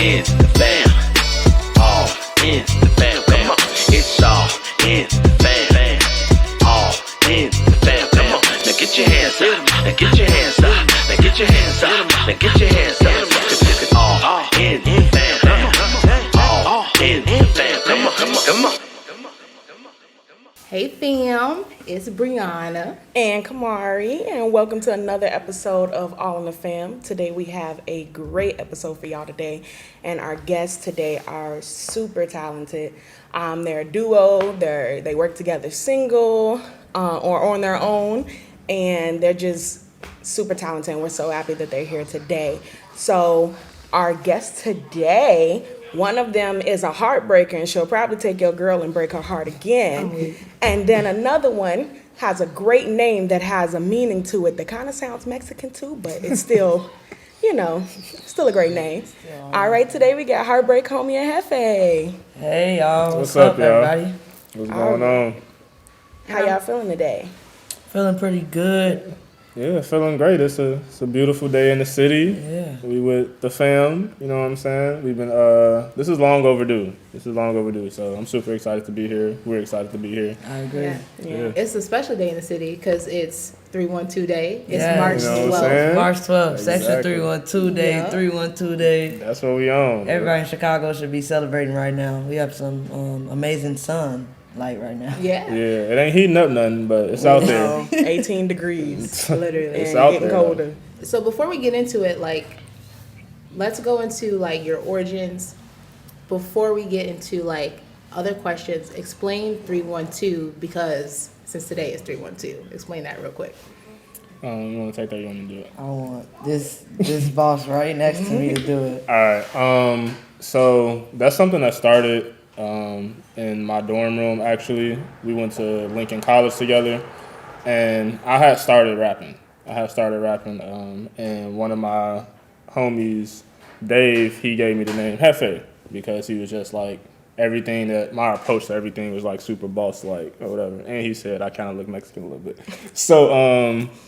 in the fam. All in the fam. Come on. It's all in the fam. All in the fam. Come on. Now get your hands up. Now get your hands up. Now get your hands up. Now get your hands up. It's all in the fam. All in the fam. Come on. Come on. Come on. Hey fam, it's Brianna and Karmari, and welcome to another episode of All in the Fam. Today we have a great episode for y'all today, and our guests today are super talented. They're a duo, they work together single or on their own, and they're just super talented, and we're so happy that they're here today. So our guest today, one of them is a heartbreaker, and she'll probably take your girl and break her heart again. And then another one has a great name that has a meaning to it that kind of sounds Mexican too, but it's still, still a great name. All right, today we got Heartbreak Homie and Jefe. Hey, y'all. What's up, y'all? everybody? What's going on? How y'all feeling today? Feeling pretty good. Yeah, feeling great. It's a beautiful day in the city. Yeah. We with the fam, you know what I'm saying? We've been, this is long overdue. So I'm super excited to be here. We're excited to be here. I agree. Yeah. It's a special day in the city because it's 312 Day. It's Yeah. March You know what I'm 12th. saying? March 12th, Exactly. Section 312 Day, Yeah. 312 Day. That's what we on. Everybody in Chicago should be celebrating right now. We have some amazing sunlight right now. Yeah. Yeah, it ain't heating up nothing, but it's out there. 18 degrees, literally. It's and out getting there, colder. So before we get into it, let's go into your origins. Before we get into other questions, explain 312 because since today is 312. Explain that real quick. You want to take that? You want me to do it? I want this boss right next to me to do it. All right. So that's something that started in my dorm room. Actually, we went to Lincoln College together, and I had started rapping. And one of my homies, Dave, he gave me the name Jefe because he was just like everything that my approach to everything was like super boss like or whatever. And he said I kind of look Mexican a little bit. So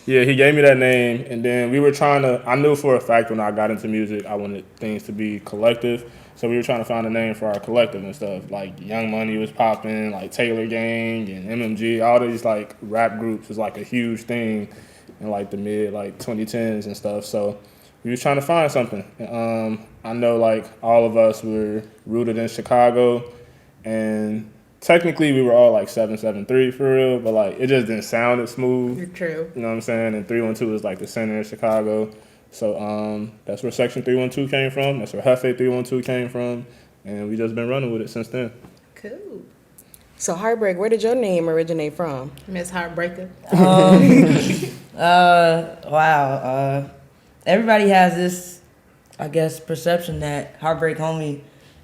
yeah, he gave me that name, and then we were I knew for a fact when I got into music I wanted things to be collective. So we were trying to find a name for our collective and stuff. Like Young Money was popping, like Taylor Gang and MMG, all these like rap groups was like a huge thing in like the mid 2010s and stuff. So we was trying to find something. I know like all of us were rooted in Chicago, and technically we were all like 773 for real, but like it just didn't sound as smooth. You're true. You know what I'm saying? And 312 is like the center of Chicago. So that's where Section 312 came from. That's where Jefe 312 came from. And we just been running with it since then. Cool. So Heartbreak, where did your name originate from? Miss Heartbreaker. Wow. Everybody has this, I guess, perception that Heartbreak Homie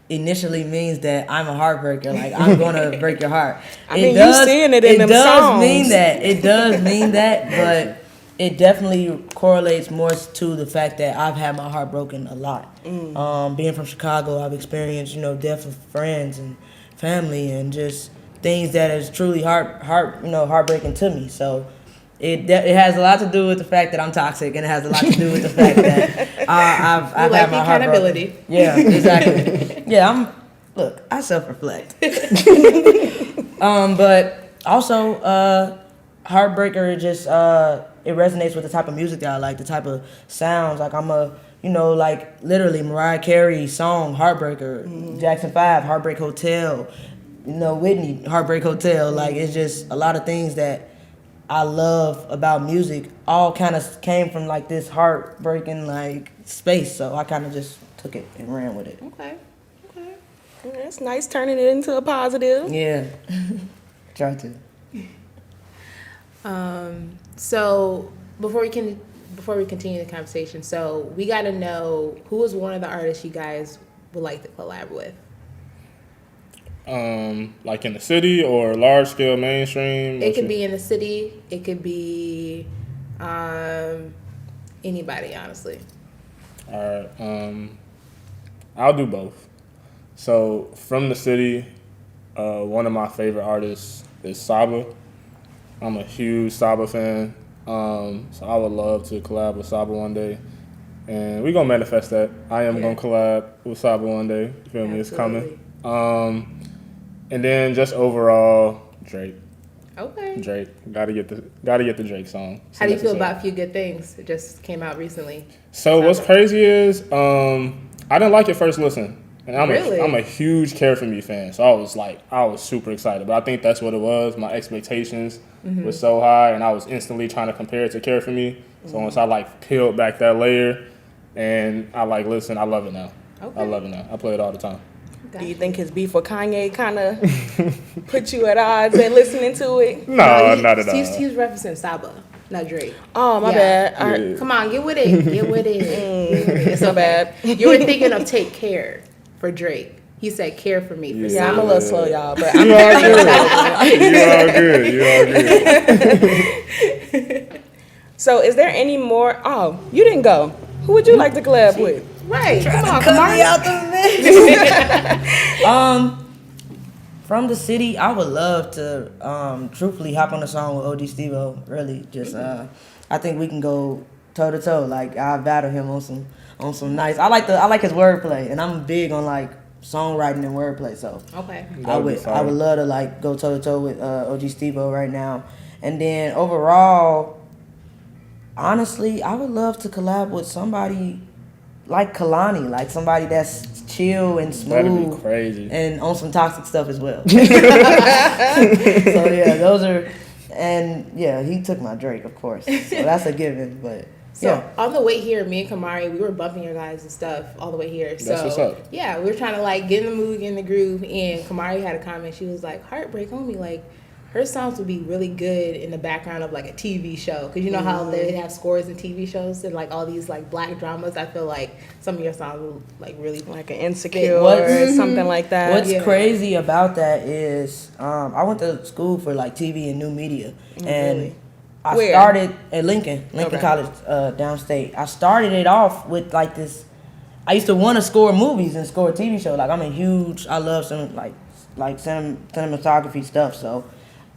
initially means that I'm a heartbreaker, like I'm gonna break your heart. I mean, you seeing it in them songs. It does mean that, but it definitely correlates more to the fact that I've had my heart broken a lot. Being from Chicago, I've experienced, death of friends and family and just things that is truly heartbreaking to me. So it has a lot to do with the fact that I'm toxic, and it has a lot to do with the fact that I've had my heart broken. accountability. Yeah, exactly. Yeah, I self-reflect. But also, Heartbreaker just it resonates with the type of music that I like, the type of sounds. Like I'm literally Mariah Carey song Heartbreaker, Jackson 5 Heartbreak Hotel, Whitney Heartbreak Hotel. Like it's just a lot of things that I love about music all kind of came from like this heartbreaking space. So I kind of just took it and ran with it. Okay. That's nice, turning it into a positive. Yeah, try to. So before we continue the conversation, so we got to know who is one of the artists you guys would like to collab with. Like in the city or large scale mainstream? It could be in the city. It could be anybody, honestly. All right. I'll do both. So from the city, one of my favorite artists is Saba. I'm a huge Saba fan. So I would love to collab with Saba one day. And we gonna manifest that. I am Yeah. gonna collab with Saba one day. You feel me? It's coming. Absolutely. And then just overall, Drake. Okay. Gotta get the Drake song. It's How do you feel necessary. about A Few Good Things? It just came out recently. So what's crazy is I didn't like it first listen. And I'm Really? a huge Care For Me fan. So I was super excited. But I think that's what it was. My expectations Mm-hmm. was so high and I was instantly trying to compare it to Care For Me. So once I peeled back that layer and listen, I love it now. Okay. I love it now. I play it all the time. Do you think his beef with Kanye kind of put you at odds and listening to it? No, not at all. He's referencing Saba, not Drake. Oh, my Yeah. bad. All right. Yeah. Come on, get with it. Get with it. It's so bad. You were thinking of Take Care for Drake. He said Care For Me for Yeah, I'm a Saba. little slow, y'all, but I'm You all very good. You all good. So, is there any more? Oh, you didn't go. Who would you like to collab with? Right. Come on, Cut Karmari. me out the mix. From the city, I would love to truthfully hop on a song with OG Steve-O. Really, just I think we can go toe to toe. Like I battle him on some nice. I like his wordplay, and I'm big on songwriting and wordplay. So Okay. I would love to go toe to toe with OG Steve-O right now. And then overall, honestly, I would love to collab with somebody like Kalani, like somebody that's chill and That'd be smooth crazy. and on some toxic stuff as well. So yeah, those are, and yeah, he took my Drake, of course. So that's a given, but So yeah. on the way here, me and Karmari, we were bumping your guys and stuff all the way here. So That's what's up. yeah, we were trying to get in the mood, get in the groove. And Karmari had a comment. She was like, "Heartbreak Homie, her songs would be really good in the background of a TV show, because you know how they have scores in TV shows and all these black dramas. I feel like some of your songs would really Like an Insecure What- or something like that. What's Yeah. crazy about that is I went to school for TV and new media, and really? I Where? started at Lincoln Okay. College, downstate. I started it off with this. I used to want to score movies and score a TV show. I love some cinematography stuff. So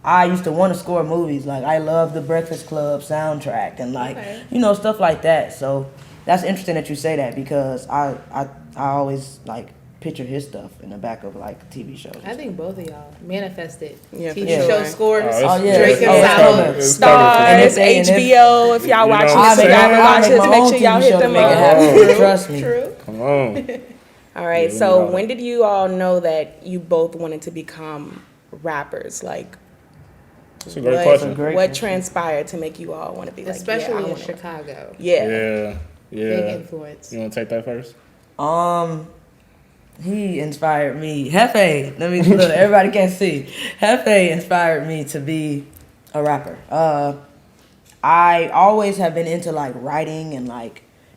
I used to want to score movies. I love the Breakfast Club soundtrack and Okay. stuff like that. So that's interesting that you say that, because I always picture his stuff in the back of TV shows. I think both of y'all manifested Yeah, for TV sure. show scores. Oh, yeah. Drake and Oh, it's Saba. coming. It's Stars, And if they- and if- HBO. If y'all You watching know this, what if y'all I'm saying? watch this, my make own sure y'all TV hit show to them make it up. happen. Trust me. True. Come on. All right, Yeah, so we when did you all know that you both wanted to become rappers? That's a great what, question. Great what question. transpired to make you all want to be Especially I in wanna- Chicago. Yeah. Yeah. Big Yeah. influence. You want to take that first? He inspired me. Hefe, let me look. Everybody can't see. Hefe inspired me to be a rapper. I always have been into writing and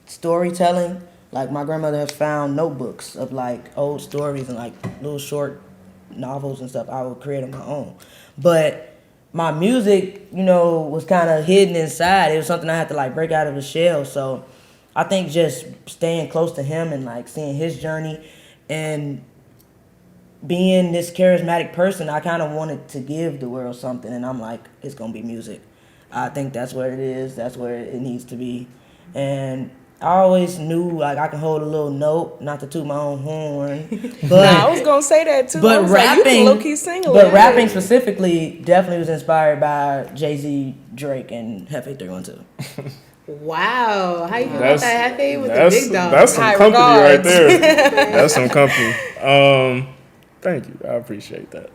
storytelling. My grandmother has found notebooks of old stories and little short novels and stuff I would create on my own. But my music, was kind of hidden inside. It was something I had to break out of the shell. So I think just staying close to him and seeing his journey and being this charismatic person, I kind of wanted to give the world something, and I'm it's gonna be music. I think that's where it is. That's where it needs to be. And I always knew I can hold a little note, not to toot my own horn, but Nah, I was gonna say that too. I but was like, you rapping, can low-key sing a but little rapping bit. specifically definitely was inspired by Jay-Z, Drake, and Hefe 312. Wow. How you feel about that, Hefe, with the that's big dog? That's some High company right regards. there. That's some company. Thank you. I appreciate that.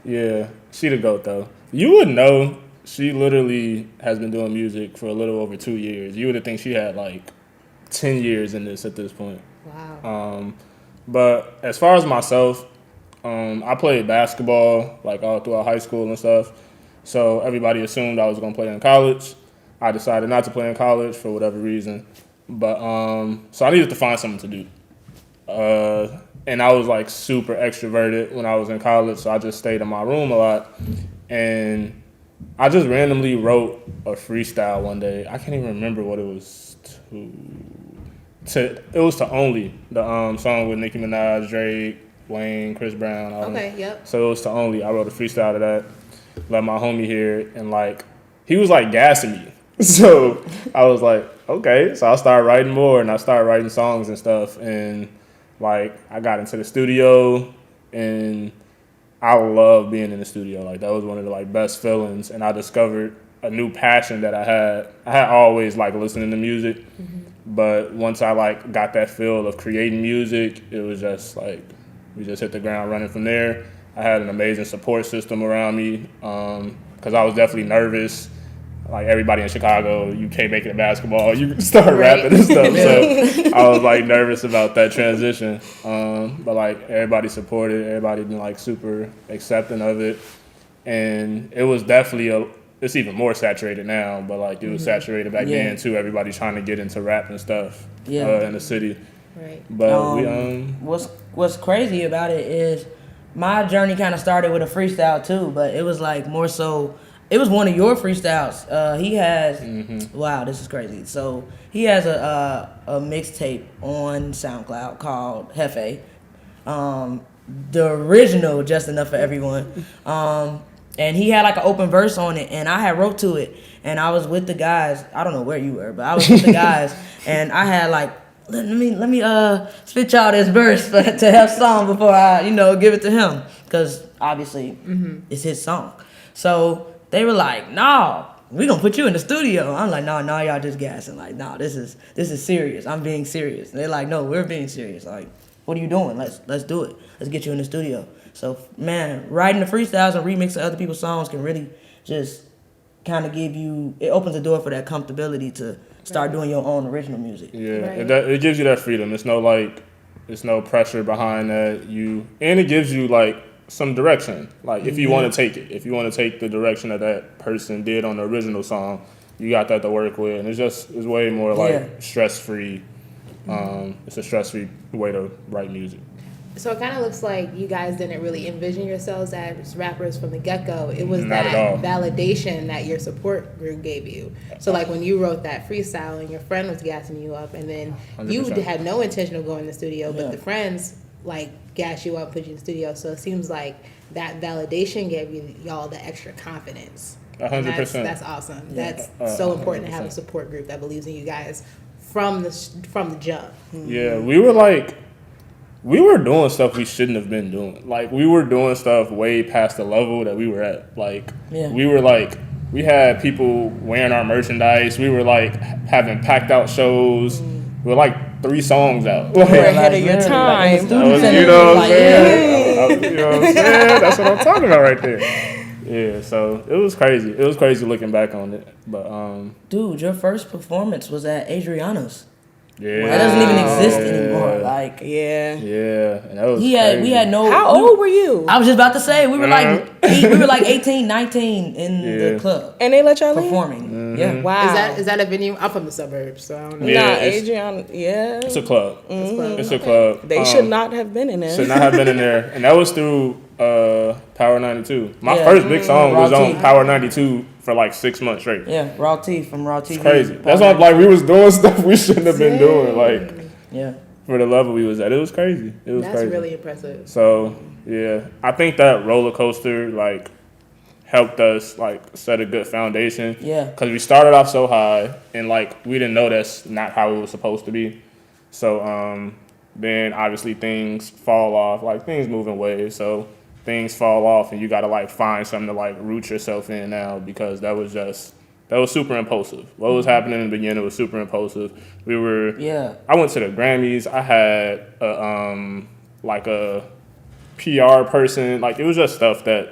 Yeah, she the GOAT though. You would know she literally has been doing music for a little over 2 years. You would think she had 10 years in this at this point. Wow. But as far as myself, I played basketball all throughout high school and stuff. So everybody assumed I was gonna play in college. I decided not to play in college for whatever reason. But so I needed to find something to do. And I was super extroverted when I was in college, so I just stayed in my room a lot. And I just randomly wrote a freestyle one day. I can't even remember what it was to. It was to Only, the song with Nicki Minaj, Drake, Wayne, Chris Brown. All them. Okay, yep. So it was to Only. I wrote a freestyle to that. Let my homie hear it, and he was gassing me. So I was like, okay. So I started writing more, and I started writing songs and stuff, and like I got into the studio, and I love being in the studio. Like that was one of the like best feelings, and I discovered a new passion that I had. I had always like listening to music, but once I like got that feel of creating music, it was just like we just hit the ground running from there. I had an amazing support system around me because I was definitely nervous. Like everybody in Chicago, you can't make it in basketball. You start rapping and stuff. So I was like nervous about that transition. But like everybody supported, everybody been like super accepting of it. And it was definitely it's even more saturated now, but like it was saturated back then too. Everybody trying to get into rap and stuff in the city. Right. But what's crazy about it is my journey kind of started with a freestyle too, but it was like more so. It was one of your freestyles. He has wow, this is crazy. So he has a mixtape on SoundCloud called J.E.F.E. The original, Just Enough for Everyone. And he had like an open verse on it, and I had wrote to it, and I was with the guys. I don't know where you were, but I was with the guys, and I had like. Let me spit y'all this verse to have song before I give it to him, because obviously it's his song. So they were like, "No, we gonna put you in the studio." I'm like, "No, y'all just gassing." Like, "No, this is serious. I'm being serious." And they're like, "No, we're being serious. Like, what are you doing? Let's do it. Let's get you in the studio." So man, writing the freestyles and remixing other people's songs can really just kind of it opens the door for that comfortability to start doing your own original music. Yeah, Right. it gives you that freedom. It's no pressure behind that. And it gives you like some direction. Like if you want to take it, if you want to take the direction that person did on the original song, you got that to work with, and it's way more like stress free. It's a stress free way to write music. So it kind of looks like you guys didn't really envision yourselves as rappers from the get-go. It was Not that at all. validation that your support group gave you. So like when you wrote that freestyle and your friend was gassing you up, and then you 100%. had no intention of going to the studio, but Yeah. the friends like gas you up, put you in the studio. So it seems like that validation gave y'all the extra confidence. 100%. That's awesome. That's so important to have a 100%. support group that believes in you guys from the jump. Yeah, we were doing stuff we shouldn't have been doing. Like, we were doing stuff way past the level that we were at. Like, we had people wearing our merchandise. We were, like, having packed out shows. We were, like, 3 songs out. You're ahead of your time. You know what I'm saying? You know what I'm saying? That's what I'm talking about right there. Yeah, so it was crazy. It was crazy looking back on it. But, Dude, your first performance was at Adriana's. yeah. That doesn't even exist anymore. Like, Yeah. Yeah, and that was we crazy. had no. How old were you? I was just about to say we were like 18, 19 in the club And they let y'all in? performing. Yeah, Wow. Is that a venue? I'm from the suburbs, so I don't know. Yeah, Nah, it's- Adrian, yeah. It's a club. It's a club. They should not have been in there. Should not have been in there. And that was through Power 92. My Yeah. first big song Raw was on T. Power 92 for like 6 months straight. yeah. Raw T from Raw TV. It's crazy. That's why like we was doing stuff we shouldn't have been doing. Like Yeah, for the level we was at. It was crazy. It was That's crazy. really impressive. So yeah, I think that roller coaster like helped us like set a good foundation. Yeah. Because we started off so high and like we didn't know that's not how it was supposed to be. So then obviously things fall off. Like things move in waves. So things fall off and you gotta like find something to like root yourself in now, because that was super impulsive. What was happening in the beginning was super impulsive. I went to the Grammys. I had like a PR person. Like it was just stuff that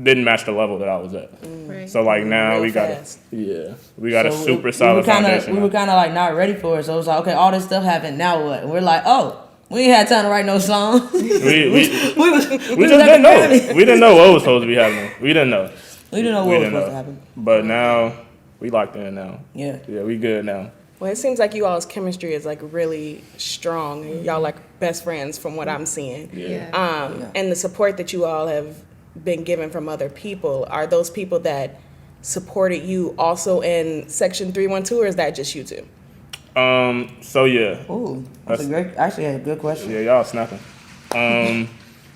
didn't match the level that I was at. Right. So like now Real we got fast. a So super solid foundation. We were kind of like not ready for it. So it was like, okay, all this stuff happened. Now what? And we're like, oh, we ain't had time to write no song. we just we just didn't know. We didn't know what was supposed to be happening. We didn't know. We didn't know what was supposed to happen. But now we locked in now. Yeah. Yeah, we good now. Well, it seems like you all's chemistry is like really strong. And y'all like best friends from what I'm seeing. Yeah. And the support that you all have been given from other people, are those people that supported you also in Section 312, or is that just you two? So yeah. Ooh, that's actually a good question. Yeah, y'all snapping.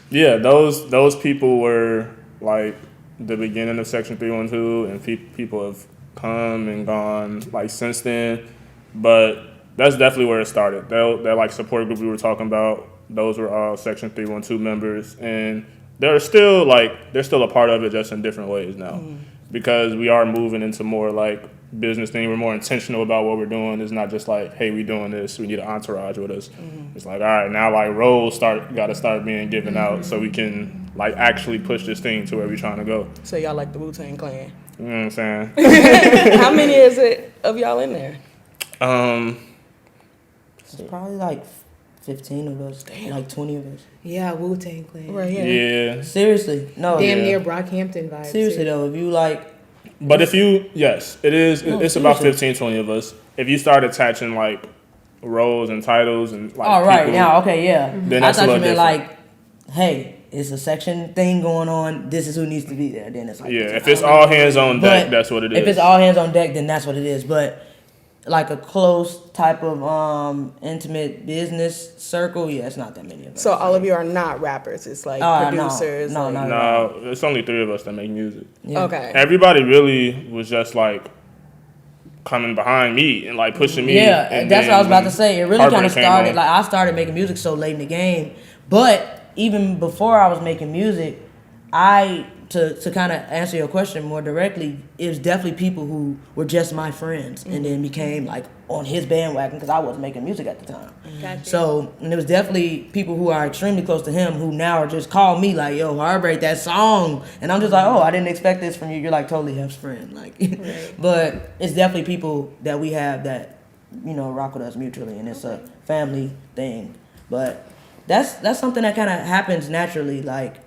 Yeah, those people were like the beginning of Section 312, and people have come and gone like since then, but that's definitely where it started. That like support group we were talking about, those were all Section 312 members, and they're still a part of it, just in different ways now, because we are moving into more like business thing. We're more intentional about what we're doing. It's not just like, hey, we doing this, we need an entourage with us. It's like, all right, now like roles got to start being given out so we can like actually push this thing to where we're trying to go. So y'all like the Wu-Tang Clan. You know what I'm saying? How many is it of y'all in there? It's probably like 15 of us, like 20 of us. Yeah, Wu-Tang Clan. Right here. Yeah. Seriously, no. Damn near Brockhampton vibes. Seriously though, if you like, But if you, yes, it is. No, it's about seriously. 15, 20 of us. If you start attaching like roles and titles and like oh right people, now, okay, yeah. then I that's a thought you little meant different. like, hey, it's a section thing going on. This is who needs to be there. Then it's like, Yeah, if it's all hands on deck, But that's what it is. If it's all hands on deck, then that's what it is. But like a close type of intimate business circle, yeah, it's not that many of us. So all of you are not rappers. It's like No, producers. no, like- no. No, it's only 3 of us that make music. Yeah. Okay. Everybody really was just like coming behind me and like pushing me. Yeah, and that's what I was then about to say. It really kind Heartbreak of came started, on. like I started making music so late in the game. But even before I was making music, to kind of answer your question more directly, it was definitely people who were just my friends and then became like on his bandwagon because I wasn't making music at the time. Gotcha. So, and it was definitely people who are extremely close to him who now are just call me like, yo, Heartbreak, that song. And I'm just like, oh, I didn't expect this from you. You're like totally Hef's friend. Like, but it's definitely people that we have that, you know, rock with us mutually. And it's a family thing. But that's something that kind of happens naturally. Like,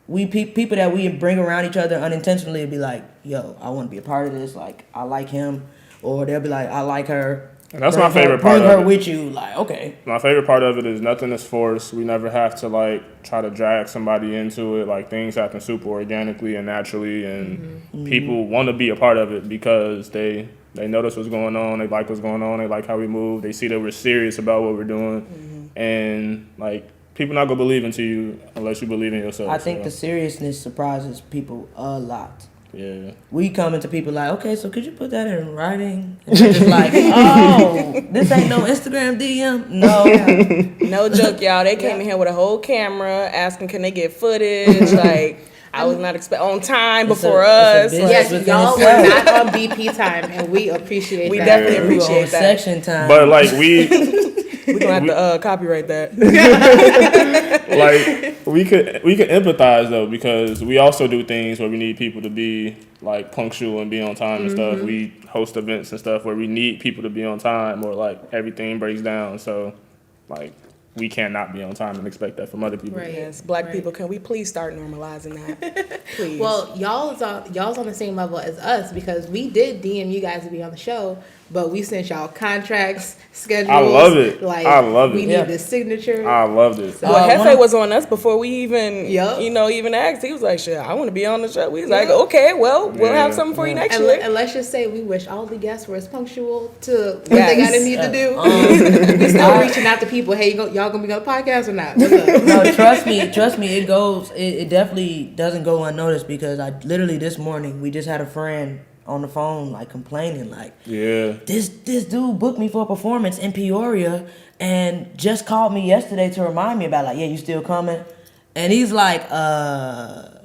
people that we bring around each other unintentionally will be like, yo, I want to be a part of this. Like, I like him. Or they'll be like, I like her. And that's my favorite part Bring of her it. with you. Like, okay. My favorite part of it is nothing is forced. We never have to like try to drag somebody into it. Like things happen super organically and naturally, and people want to be a part of it because they notice what's going on. They like what's going on. They like how we move. They see that we're serious about what we're doing, and like people not gonna believe into you unless you believe in yourself. I think so, the seriousness surprises people a lot. yeah. We come into people like, okay, so could you put that in writing? And they're just like, oh, this ain't no Instagram DM. No. No joke, y'all. They came in here with a whole camera asking, can they get footage? Like, I was not on time It's before a us. business. Yes, within y'all were itself. not on BP time, and we appreciate We that. definitely We were on appreciate that. section time. But like we We're going to have to copyright that. like we could empathize though, because we also do things where we need people to be like punctual and be on time and stuff. We host events and stuff where we need people to be on time, or like everything breaks down. So like we cannot be on time and expect that from other people. Right. Yes, black Right. people, can we please start normalizing that? Please. Well, y'all's on the same level as us because we did DM you guys to be on the show, but we sent y'all contracts, schedules. I love it. Like, I love we it. need Yeah. the signature. I loved it. Well, one Jefe of- was on us before we even, Yup. even asked. He was like, "Shit, I want to be on the show." We was like, "Okay, well, we'll have Yeah. something for you next and, year." and let's just say we wish all the guests were as punctual to what Yes. they gotta need to do. We still reaching out to people. Hey, y'all gonna be on the podcast or not? What's up? No, trust me, it definitely doesn't go unnoticed because I literally this morning, we just had a friend on the phone like complaining like, Yeah. this dude booked me for a performance in Peoria and just called me yesterday to remind me about like, yeah, you still coming? And he's like,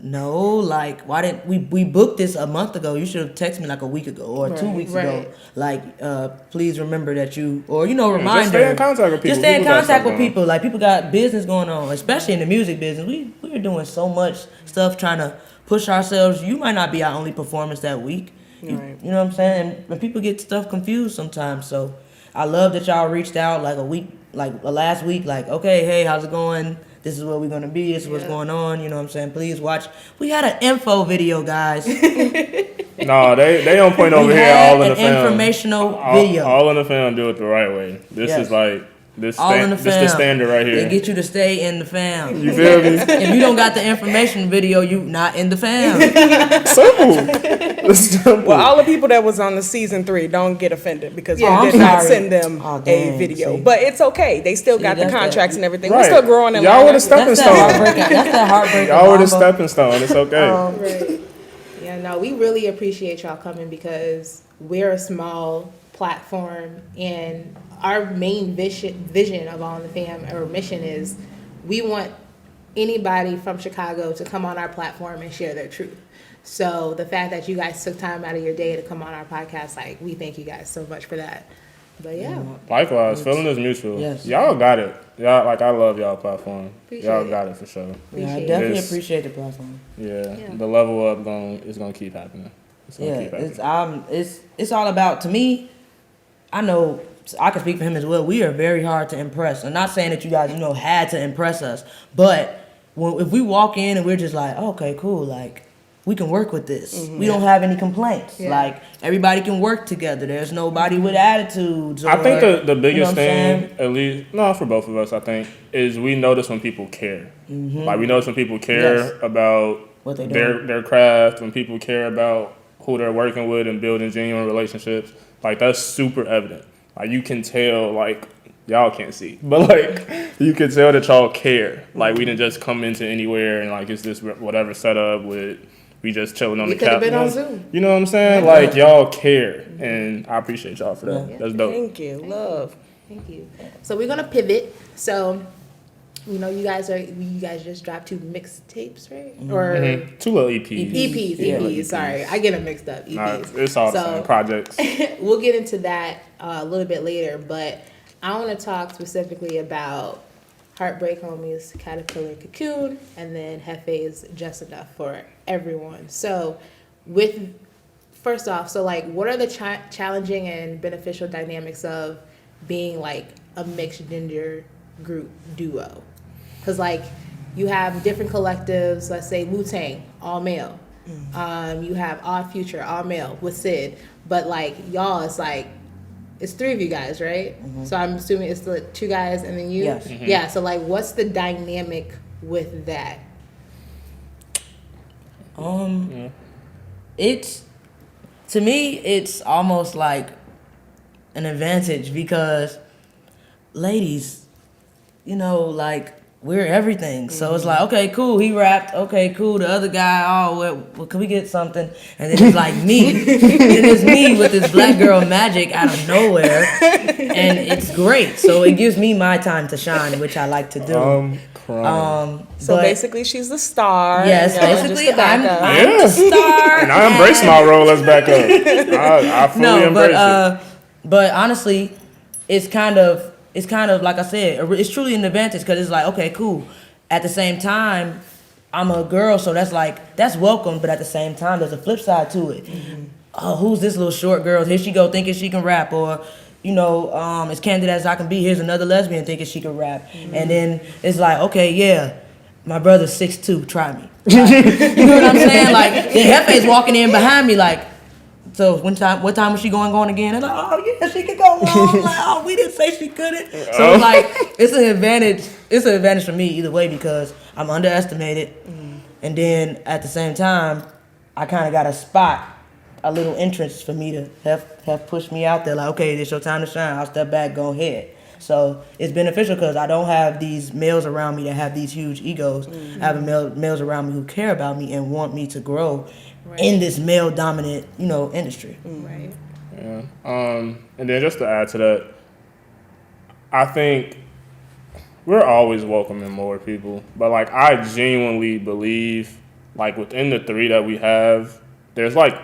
no, like, why didn't we booked this a month ago? You should have texted me like a week ago or 2 weeks ago. right. Like, please remember that you, or, reminder. Just stay in contact with people. Just stay in People got contact stuff with going on. people. Like, people got business going on, especially in the music business. We are doing so much stuff trying to push ourselves. You might not be our only performance that week. Right. You know what I'm saying? And people get stuff confused sometimes. So I love that y'all reached out like a week, like last week, like, okay, hey, how's it going? This is where we're going to be. This is what's going on. You know what I'm saying? Please watch. We had an info video, guys. No, they on point over We here. had All in the an film. informational All, video. all in the film. Do it the right way. This Yes. is like this. All in the This fam. the standard right here. They get you to stay in the fam. You feel me? If you don't got the information video, you not in the fam. Simple. It's simple. Well, all the people that was on the season 3 don't get offended because Yeah. we I'm did not sorry. send them Oh, a dang, video. see. But it's okay. They still got the that's contracts that. and everything. Right. We're still growing in Y'all line. were the stepping That's that stone. heartbreak. That's that heartbreak. Y'all were the Mambo. stepping stone. It's okay. Right. Yeah, no, we really appreciate y'all coming because we're a small platform, and our main vision of All in the Fam, or mission, is we want anybody from Chicago to come on our platform and share their truth. So the fact that you guys took time out of your day to come on our podcast, like, we thank you guys so much for that. But yeah. Likewise, feeling is mutual. Yes. Y'all got it. Y'all, like, I love y'all platform. Appreciate Y'all it. got it for sure. Yeah, I Appreciate definitely It's- appreciate the platform. Yeah, Yeah. the level up is gonna keep happening. It's gonna Yeah, keep happening. it's all about, to me, I know I can speak for him as well. We are very hard to impress. I'm not saying that you guys, had to impress us, but if we walk in and we're just like, okay, cool, like, we can work with this. We don't have any complaints. Yeah. Like, everybody can work together. There's nobody with attitudes. I think or- the biggest you know what I'm thing, saying? at least, no, for both of us, I think, is we notice when people care. Like, we notice when people care Yes. about What they their craft, when people care about who they're working with and building genuine relationships. Like, that's super evident. Like, you can tell, like, y'all can't see, but, like, you can tell that y'all care. Like, we didn't just come into anywhere and, like, it's this whatever setup with, we just chilling on We the could've couch. been you know? on Zoom. You know what I'm saying? Like, y'all care, and I appreciate y'all for that. Yeah. That's dope. Thank you. Love. Thank you. So we're gonna pivot. So, you guys just dropped 2 mixtapes, right? Or Mhm. 2 little EPs. EPs. Yeah. EPs. Sorry, I get them mixed up. EPs. Nah, it's all the So- same projects. We'll get into that a little bit later, but I want to talk specifically about Heartbreak Homies, Caterpillar, and Cocoon, and then Jefe's Just Enough for everyone. So, first off, so like, what are the challenging and beneficial dynamics of being like a mixed gender group duo? Because like, you have different collectives. Let's say Wu-Tang, all male. You have Odd Future, all male with Sid. But like y'all, it's like, it's 3 of you guys, right? So I'm assuming it's the 2 guys and then you. Yes. Yeah. So like, what's the dynamic with that? It's, to me, it's almost like an advantage because ladies, like, we're everything. So it's like, okay, cool, he rapped. Okay, cool, the other guy, well, can we get something? And then it's like me. And it's me with this black girl magic out of nowhere. And it's great. So it gives me my time to shine, which I like to do. Crying. So But- basically, she's the star. Yes, and y'all are basically, just the backup. I'm the star. And I embrace my role as backup. I fully embrace it. But honestly, it's kind of like I said, it's truly an advantage because it's like, okay, cool. At the same time, I'm a girl, so that's welcome. But at the same time, there's a flip side to it. Oh, who's this little short girl? Here she go thinking she can rap, or as candid as I can be, here's another lesbian thinking she can rap, and then it's like, okay, yeah, my brother's 6'2", try me. Like, you know what I'm saying? Like, then Jefe's walking in behind me, like. So what time was she going again? And like, oh yeah, she could go long. Like, oh, we didn't say she couldn't. So it's like, it's an advantage. It's an advantage for me either way because I'm underestimated, and then at the same time, I kind of got a little entrance for me to have pushed me out there. Like, okay, it's your time to shine. I'll step back, go ahead. So it's beneficial because I don't have these males around me that have these huge egos. I have males around me who care about me and want me to grow in this male-dominant, industry. Right. Yeah. And then just to add to that, I think we're always welcoming more people, but like, I genuinely believe, like, within the 3 that we have, there's like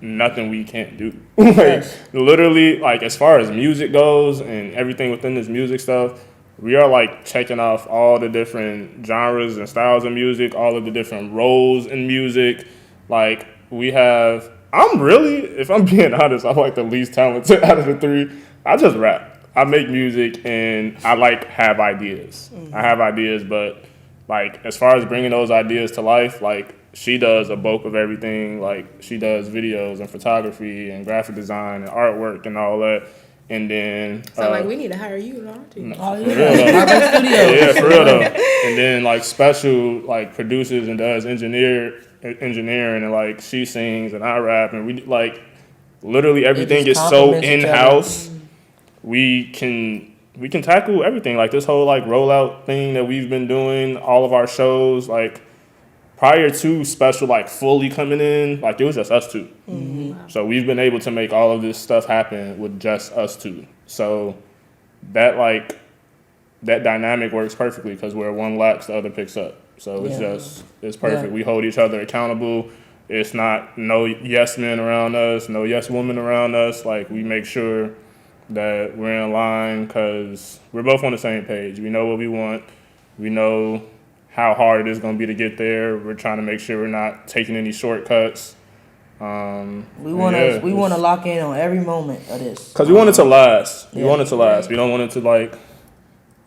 nothing we can't do. Like, literally, like, as far as music goes and everything within this music stuff, we are like checking off all the different genres and styles of music, all of the different roles in music. Like, I'm really, if I'm being honest, I'm like the least talented out of the 3. I just rap. I make music and I have ideas. I have ideas, but like, as far as bringing those ideas to life, like, she does a bulk of everything. Like, she does videos and photography and graphic design and artwork and all that. And then So like, we need to hire you, don't you? Oh for real though. Heartbreak Studios. Yeah, for real though. And then like, Special like produces and does engineering, and like, she sings and I rap, and we like, literally everything is just so complements each other. in-house. We can tackle everything. Like, this whole like rollout thing that we've been doing, all of our shows, like, prior to Special like fully coming in, like it was just us two. So we've been able to make all of this stuff happen with just us two. So that like that dynamic works perfectly because where one lacks, the other picks up. So it's perfect. Yeah. We hold each other accountable. It's not no yes men around us, no yes women around us. Like we make sure that we're in line because we're both on the same page. We know what we want. We know how hard it is going to be to get there. We're trying to make sure we're not taking any shortcuts. We want to lock in on every moment of this because we want it to last. We Yeah. want it to last. We don't want it to like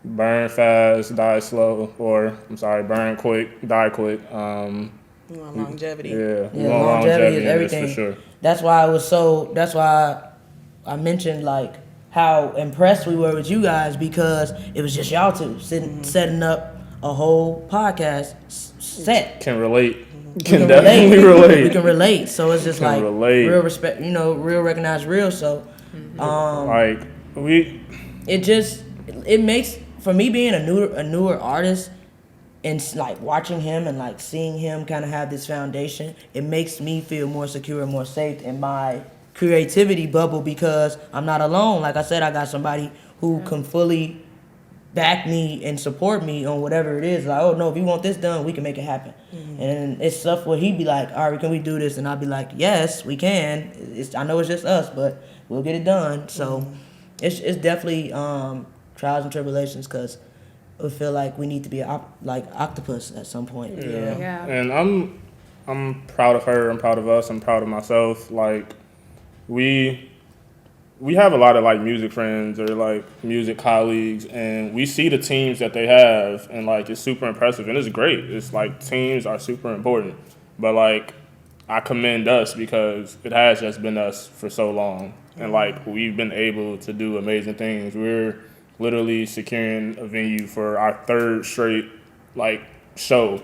burn fast, die slow, or burn quick, die quick. You want longevity. Yeah, we Yeah, want longevity is in this everything. for sure. That's why I mentioned like how impressed we were with you guys because it was just y'all two setting up a whole podcast set. Can relate. We Can definitely relate. We can relate. So it's just Can like relate. real respect, real recognize real. So Like it makes, for me being a newer artist and like watching him and like seeing him kind of have this foundation, it makes me feel more secure and more safe in my creativity bubble because I'm not alone. Like I said, I got somebody who can fully back me and support me on whatever it is. Like, oh no, if you want this done, we can make it happen. And it's stuff where he'd be like, all right, can we do this? And I'd be like, yes, we can. I know it's just us, but we'll get it done. So it's definitely trials and tribulations because we feel like we need to be like octopus at some point. Yeah. And I'm proud of her. I'm proud of us. I'm proud of myself. Like we have a lot of like music friends or like music colleagues, and we see the teams that they have, and like it's super impressive and it's great. It's like teams are super important, but like I commend us because it has just been us for so long, and like we've been able to do amazing things. We're literally securing a venue for our third straight like show,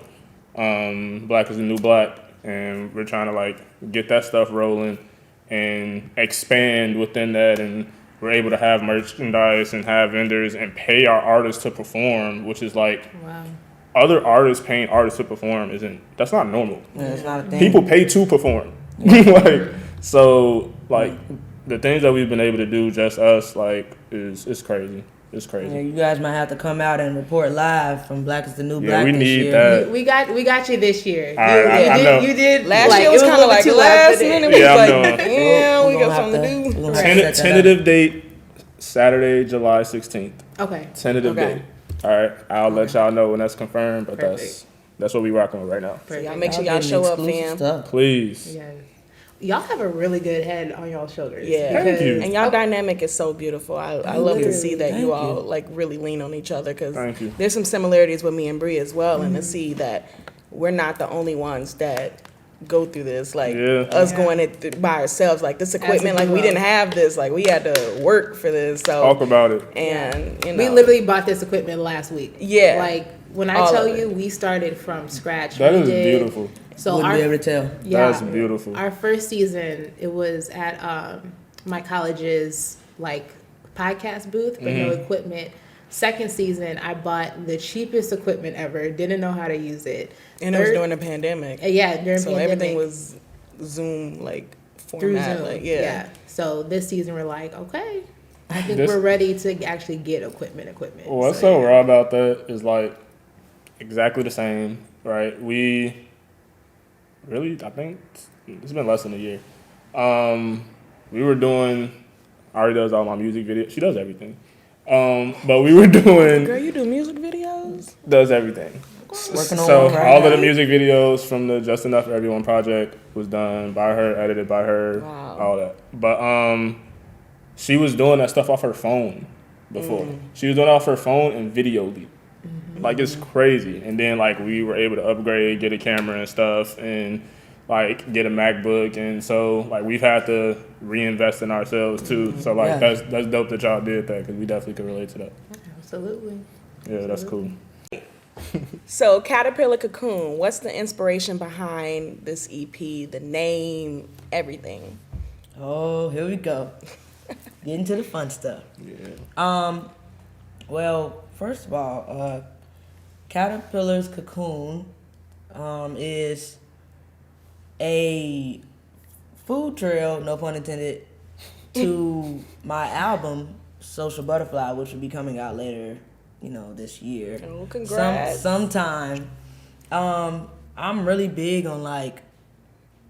Black is the New Black, and we're trying to like get that stuff rolling and expand within that, and we're able to have merchandise and have vendors and pay our artists to perform, which is like other artists paying artists to perform that's not normal. Yeah, it's not a thing. People pay to perform. Like so like the things that we've been able to do just us like is crazy. It's crazy. Yeah, you guys might have to come out and report live from Black is the New Black we this need year. that. We got you this year. I know. You did. Last year was kind of like last minute. Yeah, We I'm was doing. like, damn, we gonna got have something to to- do. we gonna have to set that Tentative date Saturday, July 16th. Okay. Tentative Okay. date. All right, I'll let y'all know when that's confirmed, but Perfect. that's what we rocking with right now. So y'all make sure Y'all y'all getting show up, exclusive fam. stuff. Please. Yes. Y'all have a really good head on y'all's shoulders. Yeah, Thank you. and y'all dynamic is so beautiful. I love to see that Thank you you. all like really lean on each other because Thank you. there's some similarities with me and Bree as well, and to see that we're not the only ones that go through this. Like us going it by ourselves, like this equipment, like we duo. didn't have this, like we had to work for this. So Talk about it. and you know, We literally bought this equipment last week. Yeah. Like when I All tell of it. you, we started from scratch. That We is did- beautiful. So Wouldn't our be able to tell. That's beautiful. Our first season, it was at my college's like podcast booth, but no equipment. Second season, I bought the cheapest equipment ever. Didn't know how to use it. and it was during the pandemic. Yeah, during So pandemic. everything was Zoom like through format. Zoom. Like yeah. So this season, we're like, okay, I think This- we're ready to actually get equipment. What's so raw about that is like exactly the same, right? We really, I think it's been less than a year. We were doing, Ari does all my music videos. She does everything. But we were doing, Girl, you do music videos? does everything. Working on So one right all now. of the music videos from the Just Enough for Everyone project was done by her, edited by her, Wow. all that. But she was doing that stuff off her phone before. She was doing it off her phone and video leap. Like it's crazy. And then like we were able to upgrade, get a camera and stuff, and like get a MacBook. And so like we've had to reinvest in ourselves too. So like Yeah. that's dope that y'all did that because we definitely could relate to that. Absolutely. Yeah, that's cool. So Caterpillar Cocoon, what's the inspiration behind this EP, the name, everything? Oh, here we go. Getting to the fun stuff. Yeah. Well, first of all, Caterpillar's Cocoon is a food trail, no pun intended, to my album Social Butterfly, which will be coming out later, this year. Oh, congrats. Sometime. I'm really big on like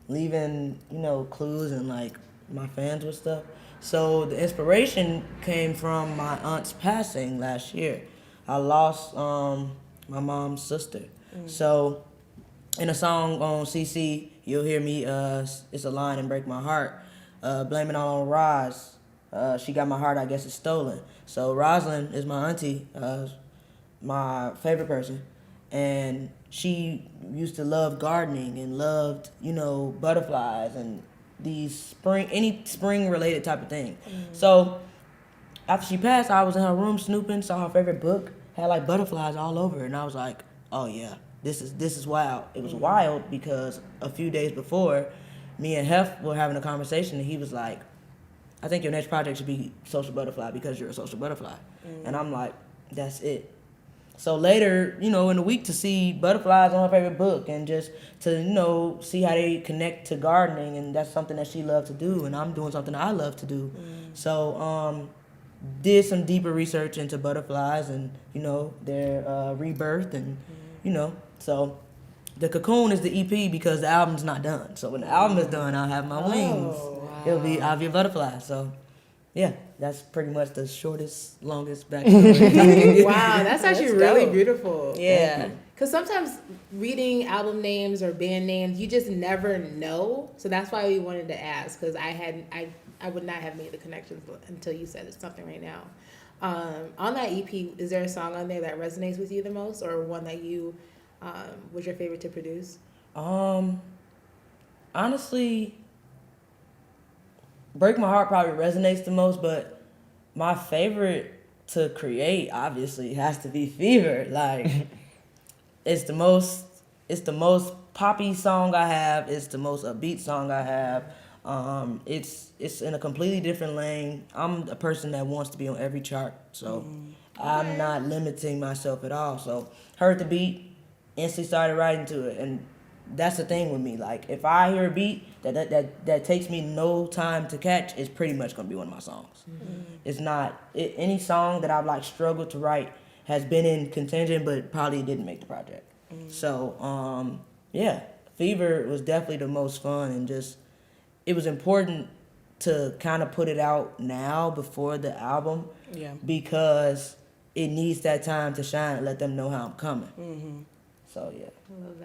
leaving, clues and like my fans with stuff. So the inspiration came from my aunt's passing last year. I lost my mom's sister. So in a song on CC, you'll hear me, it's a line in Break My Heart, blame it all on Roz. She got my heart, I guess it's stolen. So Rosalind is my auntie, my favorite person. And she used to love gardening and loved, butterflies and these any spring related type of thing. So after she passed, I was in her room snooping, saw her favorite book, had like butterflies all over it, and I was like, oh yeah, this is wild. It was wild because a few days before, me and J.E.F. were having a conversation, and he was like, I think your next project should be Social Butterfly because you're a social butterfly. And I'm like, that's it. So later, in the week, to see butterflies on her favorite book and just to, see how they connect to gardening, and that's something that she loved to do, and I'm doing something I love to do. So did some deeper research into butterflies and, their rebirth and, so the Cocoon is the EP because the album's not done. So when the album is done, I'll have my wings. Wow. I'll be a butterfly. So yeah, that's pretty much the shortest, longest backstory. Wow, that's actually really beautiful. Yeah. Because sometimes reading album names or band names, you just never know. So that's why we wanted to ask, because I would not have made the connections until you said something right now. On that EP, is there a song on there that resonates with you the most, or one that you was your favorite to produce? Honestly, Break My Heart probably resonates the most, but my favorite to create obviously has to be Fever. Like it's the most poppy song I have, it's the most upbeat song I have. It's in a completely different lane. I'm a person that wants to be on every chart, so I'm not limiting myself at all. So heard the beat, instantly started writing to it, and that's the thing with me. Like if I hear a beat that takes me no time to catch, it's pretty much gonna be one of my songs. It's not any song that I've like struggled to write has been in contention, but probably didn't make the project. So yeah, Fever was definitely the most fun, and just it was important to kind of put it out now before the album, because it needs that time to shine and let them know how I'm coming. So yeah. Love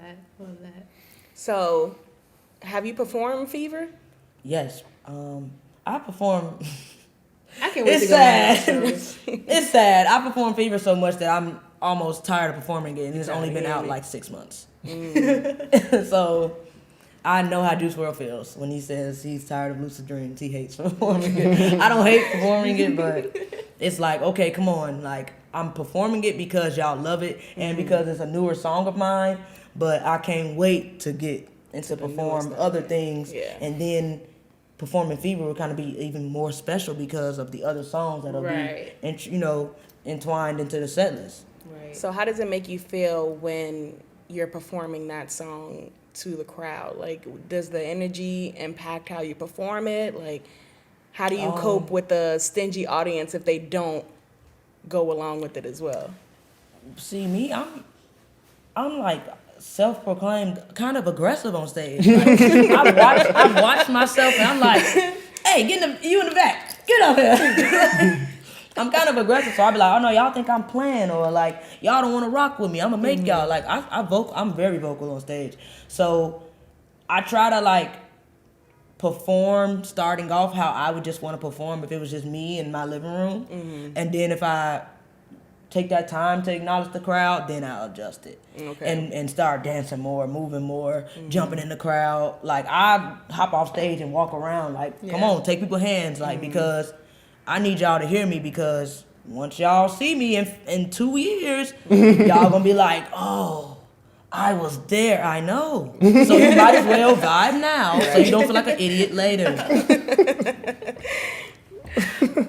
that. So, have you performed Fever? Yes. I perform. I can't wait It's to go sad. to shows. It's sad. I perform Fever so much that I'm almost tired of performing it, and it's only been out like 6 months. So I know how Juice WRLD feels when he says he's tired of lucid dreams. He hates performing it. I don't hate performing it, but it's like, okay, come on. Like, I'm performing it because y'all love it and because it's a newer song of mine, but I can't wait to get and to perform other things. And then performing Fever will kind of be even more special because of the other songs that'll be, entwined into the set list. Right. So how does it make you feel when you're performing that song to the crowd? Like, does the energy impact how you perform it? Like, how do you cope with the stingy audience if they don't go along with it as well? See, me, I'm like self-proclaimed kind of aggressive on stage. Like, I've watched myself and I'm like, hey, you in the back, get up here. I'm kind of aggressive, so I'll be like, oh no, y'all think I'm playing, or like, y'all don't want to rock with me. I'm gonna make y'all, like, I'm very vocal on stage. So I try to like perform starting off how I would just want to perform if it was just me in my living room. And then if I take that time to acknowledge the crowd, then I'll adjust it. And start dancing more, moving more, jumping in the crowd. Like, I hop off stage and walk around like, come on, take people's hands, like, because I need y'all to hear me, because once y'all see me in 2 years, y'all gonna be like, oh, I was there, I know. So you might as well vibe now so you don't feel like an idiot later.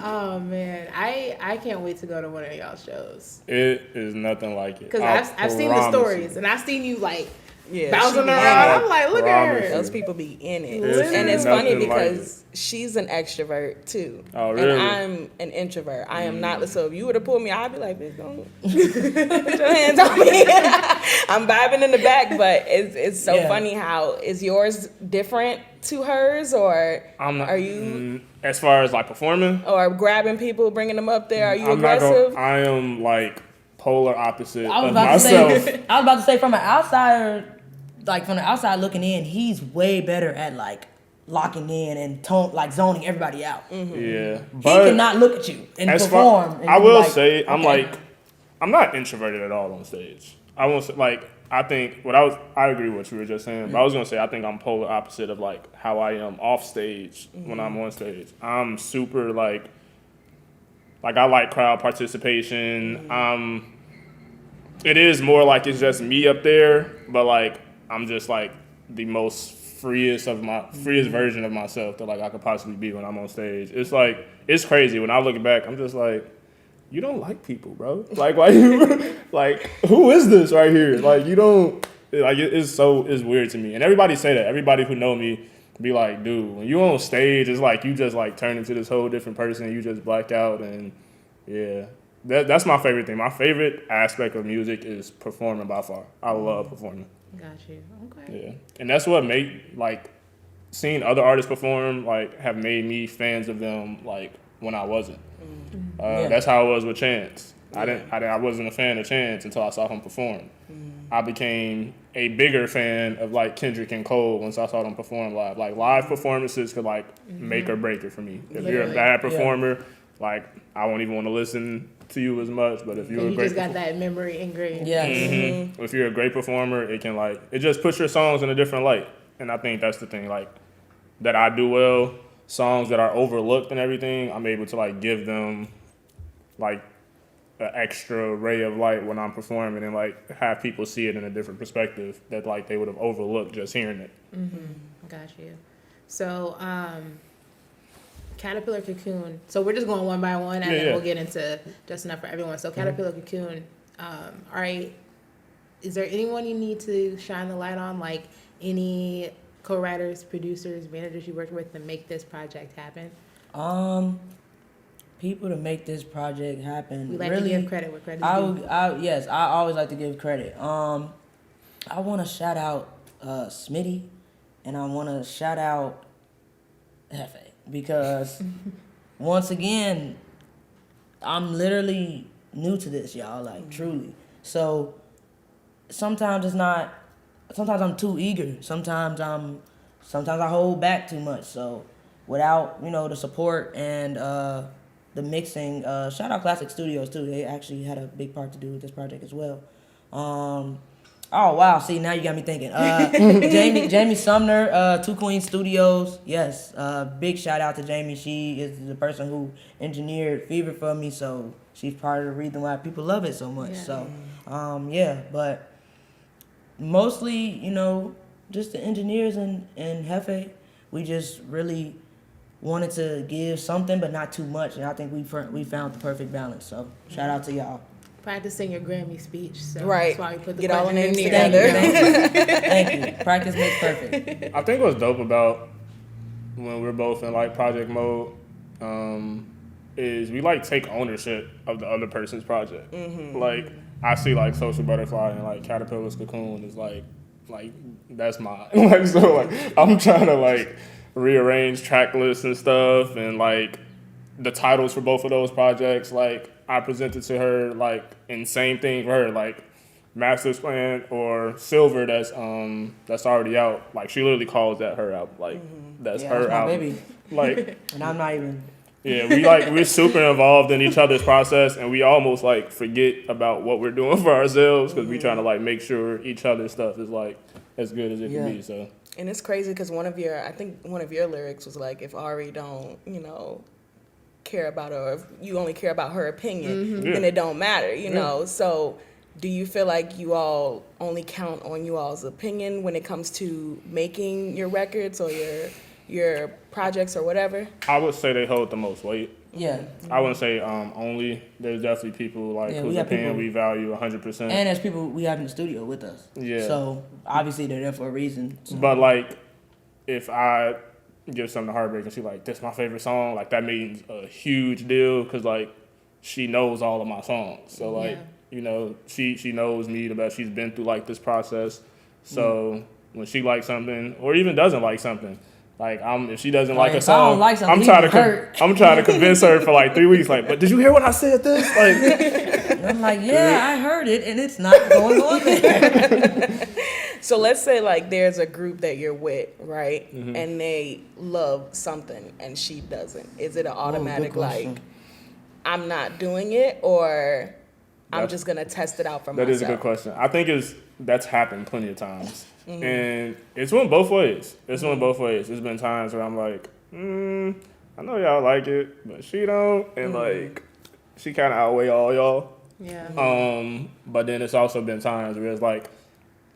Oh man, I can't wait to go to one of y'all shows. It is nothing like it. Because I've seen the stories, and I've seen you like Yeah, bouncing she be around. in it. I'm like, look at her. Those people be in it. It's And it's funny nothing like because she's an extrovert too. Oh, really? And I'm an introvert. I am not. So if you would have pulled me, I'd be like, bitch, don't put your hands on me. I'm vibing in the back, but it's so funny how is yours different to hers, or are you as far as like performing or grabbing people, bringing them up there? Are you I'm aggressive? I am like polar opposite I was of about myself. to say, I was about to say from an outsider, like from the outside looking in, he's way better at like locking in and like zoning everybody out. Yeah, He but cannot look at you and as perform. far, and I be will like, say I'm okay. like I'm not introverted at all on stage. I won't say like I think I agree with what you were just saying, but I was gonna say I think I'm polar opposite of like how I am off stage when I'm on stage. I'm super like I like crowd participation. It is more like it's just me up there, but like I'm just like the most freest version of myself that like I could possibly be when I'm on stage. It's like it's crazy when I look back. I'm just like, you don't like people, bro. Like why you like who is this right here? Like you don't like it's weird to me. And everybody say that. Everybody who know me be like, dude, when you on stage, it's like you just like turn into this whole different person. You just black out and yeah. That's my favorite thing. My favorite aspect of music is performing by far. I love performing. Got you. Okay. Yeah. And that's what made like seeing other artists perform like have made me fans of them like when I wasn't. That's how it was with Chance. I wasn't a fan of Chance until I saw him perform. I became a bigger fan of like Kendrick and Cole once I saw them perform live. Like live performances could like make or break it for me. If you're a bad performer, like I won't even want to listen to you as much. But if you're a great just got that memory ingrained. Yes. If you're a great performer, it can like it just puts your songs in a different light. And I think that's the thing like that I do well. Songs that are overlooked and everything, I'm able to like give them like an extra ray of light when I'm performing and like have people see it in a different perspective that like they would have overlooked just hearing it. Got you. So, Caterpillar Cocoon. So we're just going one by one, and then we'll get into just enough for everyone. So Caterpillar Cocoon. All right. Is there anyone you need to shine the light on? Like any co-writers, producers, managers you worked with to make this project happen? People to make this project happen. We like really, to give credit where credit is due. Yes, I always like to give credit. I want to shout out Smitty, and I want to shout out Jefe because once again, I'm literally new to this, y'all. Like truly. So sometimes it's not. Sometimes I'm too eager. Sometimes I hold back too much. So without the support and the mixing, shout out Classic Studios too. They actually had a big part to do with this project as well. Oh wow! See, now you got me thinking. Jamie Sumner, Two Queens Studios. Yes, big shout out to Jamie. She is the person who engineered Fever for me, so she's part of the reason why people love it so much. Yeah. So, but mostly, just the engineers and Jefe. We just really wanted to give something, but not too much, and I think we found the perfect balance. So, shout out to y'all. Practicing your Grammy speech. So Right. That's why we put the Get all the question in names there. together. Thank you. Practice makes perfect. I think what's dope about when we're both in like project mode is we like take ownership of the other person's project. Like I see like Social Butterfly and like Caterpillar's Cocoon is like that's mine. Like so like I'm trying to like rearrange track lists and stuff and like the titles for both of those projects like I presented to her like and same thing for her like Master's Plan or Silver that's already out. Like she literally calls that her album. Like that's her that's my album. baby. Like And I'm not even. yeah, we're super involved in each other's process and we almost like forget about what we're doing for ourselves because we trying to like make sure each other's stuff is like as good as it can be. So And it's crazy because I think one of your lyrics was like, if Ari don't, care about her, or if you only care about her opinion, then it don't matter, know. So do you feel like you all only count on you all's opinion when it comes to making your records or your projects or whatever? I would say they hold the most weight Yeah. I wouldn't say only. There's definitely people like Yeah, whose we have opinion people- we value 100%. And there's people we have in the studio with us. Yeah. So obviously they're there for a reason. So. But like, if I give something to Heartbreak and she like, this is my favorite song, like that means a huge deal because like she knows all of my songs. So like, Yeah. you know, she knows me the best. She's been through like this process. So when she likes something or even doesn't like something, like if she doesn't like a if I don't song, like something, I'm trying you hurt. I'm trying to convince her for like 3 weeks. Like, but did you hear what I said? This like. And I'm like, yeah, I heard it, and it's not going on there. So let's say like there's a group that you're with, right? And they love something and she doesn't. Is it an automatic question. like I'm not doing it or I'm That's- just gonna test it out for That myself? is a good question. I think that's happened plenty of times, and it's went both ways. It's went both ways. There's been times where I'm like, I know y'all like it, but she don't, and like she kind of outweigh all y'all. Yeah. But then it's also been times where it's like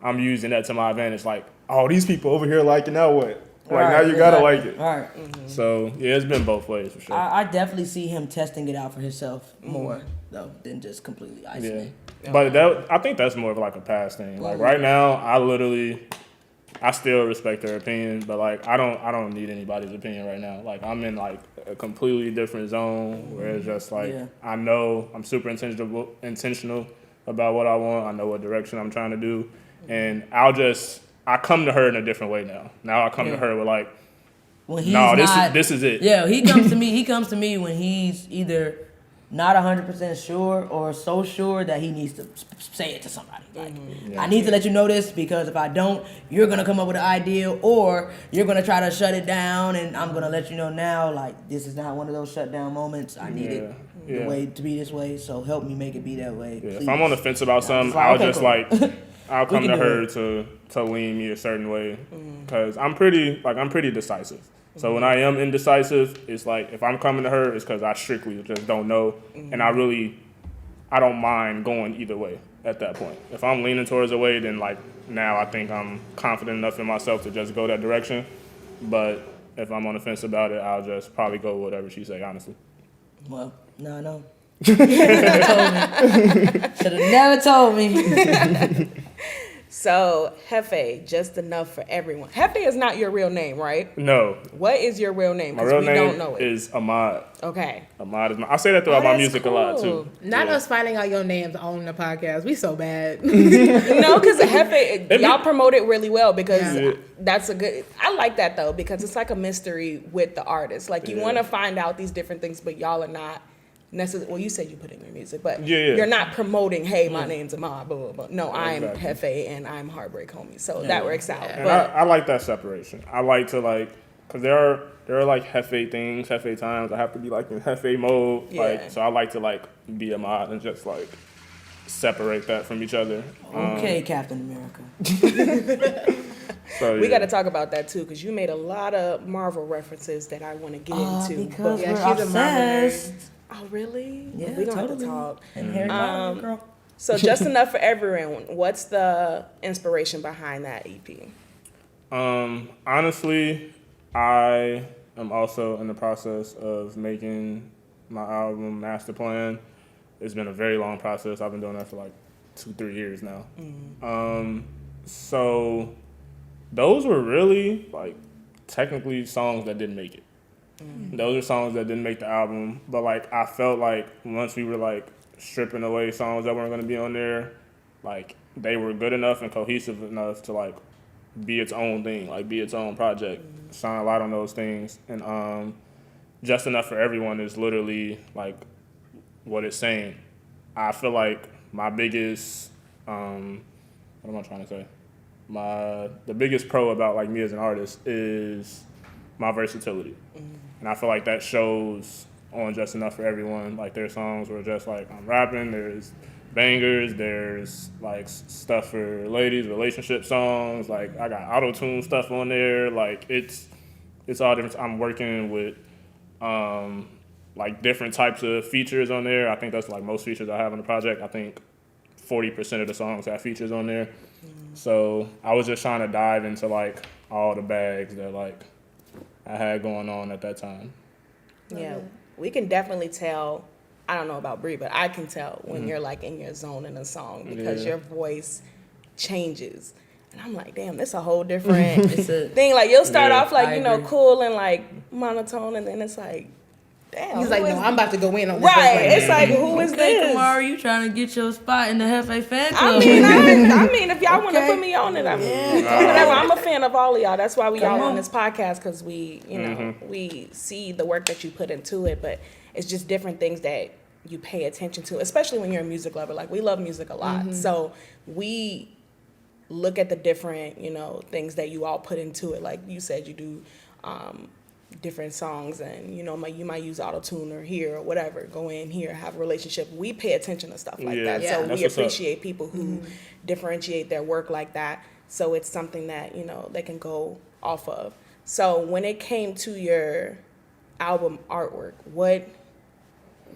I'm using that to my advantage. Like, oh, these people over here like it, now what? Like now you gotta like it. All right. So yeah, it's been both ways for sure. I definitely see him testing it out for himself more though than just completely Yeah, isolating. but I think that's more of like a past thing. Like right now, I still respect her opinion, but like I don't need anybody's opinion right now. Like I'm in like a completely different zone where it's just like Yeah. I know I'm super intentional about what I want. I know what direction I'm trying to do, and I come to her in a different way now. Now I come to her with like, When he's no, not, this is it. Yeah, he comes to me. He comes to me when he's either not 100% sure or so sure that he needs to say it to somebody. Like, I need to let you know this because if I don't, you're gonna come up with an idea or you're gonna try to shut it down, and I'm gonna let you know now. Like, this is not one of those shutdown moments. I need it the Yeah. way to be this way. So help me make it be that way. Yeah, if please. I'm on the fence about something, like, I'll okay, just cool. like I'll come can to do her it. to lean me a certain way because I'm pretty decisive. So when I am indecisive, it's like if I'm coming to her, it's because I strictly just don't know, and I don't mind going either way at that point. If I'm leaning towards a way, then like now I think I'm confident enough in myself to just go that direction. But if I'm on the fence about it, I'll just probably go whatever she say, honestly. Well, no. Should have never told me. So Jefe, just enough for everyone. Jefe is not your real name, right? No, What is your real name? my Because real we name don't know it. is Ahmad. Okay. Ahmad is I say that throughout my that's music a lot cool. too. Not Yeah. us finding out your names on the podcast. We so bad. No, because Jefe, y'all promote it really well because Yeah. that's a good. I like that though because it's like a mystery with the artist. Like you Yeah. want to find out these different things, but y'all are not necessarily. Well, you said you put in your music, but Yeah. you're not promoting. Hey, my name's Ahmad. Blah blah blah. No, I'm Exactly. Jefe and I'm Heartbreak Homie. So that works out. And But I like that separation. I like to like, cause there are like Jefe things, Jefe times. I have to be like in Jefe mode. Yeah. Like, so I like to like be Ahmad and just like separate that from each other. Okay, Captain America. So we yeah. got to talk about that too because you made a lot of Marvel references that I want to get into. Because But- Yeah, we're she's a Marvel obsessed. oh really? Yeah, we gonna have totally. to talk. And Harry Potter, girl. So just enough for everyone. What's the inspiration behind that E EP? Honestly, I am also in the process of making my album Master Plan. It's been a very long process. I've been doing that for like 2-3 years now. So those were really like technically songs that didn't make it. Those are songs that didn't make the album, but like I felt like once we were like stripping away songs that weren't going to be on there, like they were good enough and cohesive enough to like be its own thing, like be its own project. Shine a light on those things, and just enough for everyone is literally like what it's saying. I feel like my biggest, what am I trying to say? The biggest pro about like me as an artist is my versatility. And I feel like that shows on Just Enough for Everyone. Like their songs were just like I'm rapping, there's bangers, there's like stuff for ladies, relationship songs, like I got auto-tune stuff on there, like it's all different. I'm working with like different types of features on there. I think that's like most features I have on the project. I think 40% of the songs have features on there. So I was just trying to dive into like all the bags that like I had going on at that time. Yeah. we can definitely tell. I don't know about Bree, but I can tell when you're like in your zone in a song because your voice changes. And I'm like, damn, this a whole different thing. Like you'll start off like, you know, cool and like monotone, and then it's like, damn. He's like, no, I'm about to go in on this. Right. It's like, who is this? Kamari, you trying to get your spot in the Hefe fan I club? mean, if y'all want to put me on it, I mean, whatever. I'm a fan of all of y'all. That's why we all on this podcast, because we, you know, we see the work that you put into it, but it's just different things that you pay attention to, especially when you're a music lover. Like, we love music a lot. So we look at the different, you know, things that you all put into it. Like you said, you do different songs, and you know, you might use auto-tune or here or whatever, go in here, have a relationship. We pay attention to stuff like that. So we appreciate people who differentiate their work like that. So it's something that, you know, they can go off of. So when it came to your album artwork, what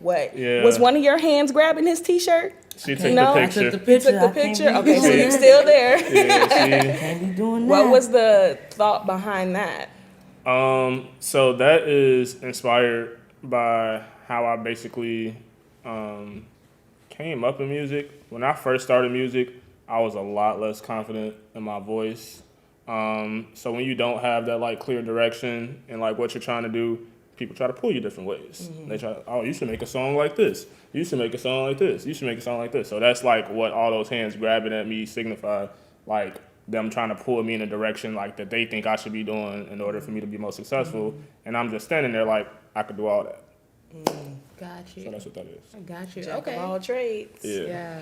was one of your hands grabbing his t-shirt? She took the picture. You took the picture? Okay, so you're still there. Can't be doing that. What was the thought behind that? So that is inspired by how I basically came up in music. When I first started music, I was a lot less confident in my voice. So when you don't have that like clear direction and like what you're trying to do, people try to pull you different ways. They try, oh, you should make a song like this. You should make a song like this. You should make a song like this. So that's like what all those hands grabbing at me signify, like them trying to pull me in a direction like that they think I should be doing in order for me to be most successful. And I'm just standing there like, I could do all that. Got you. So that's what that is. I got you. Jack Okay. of all trades. Yeah.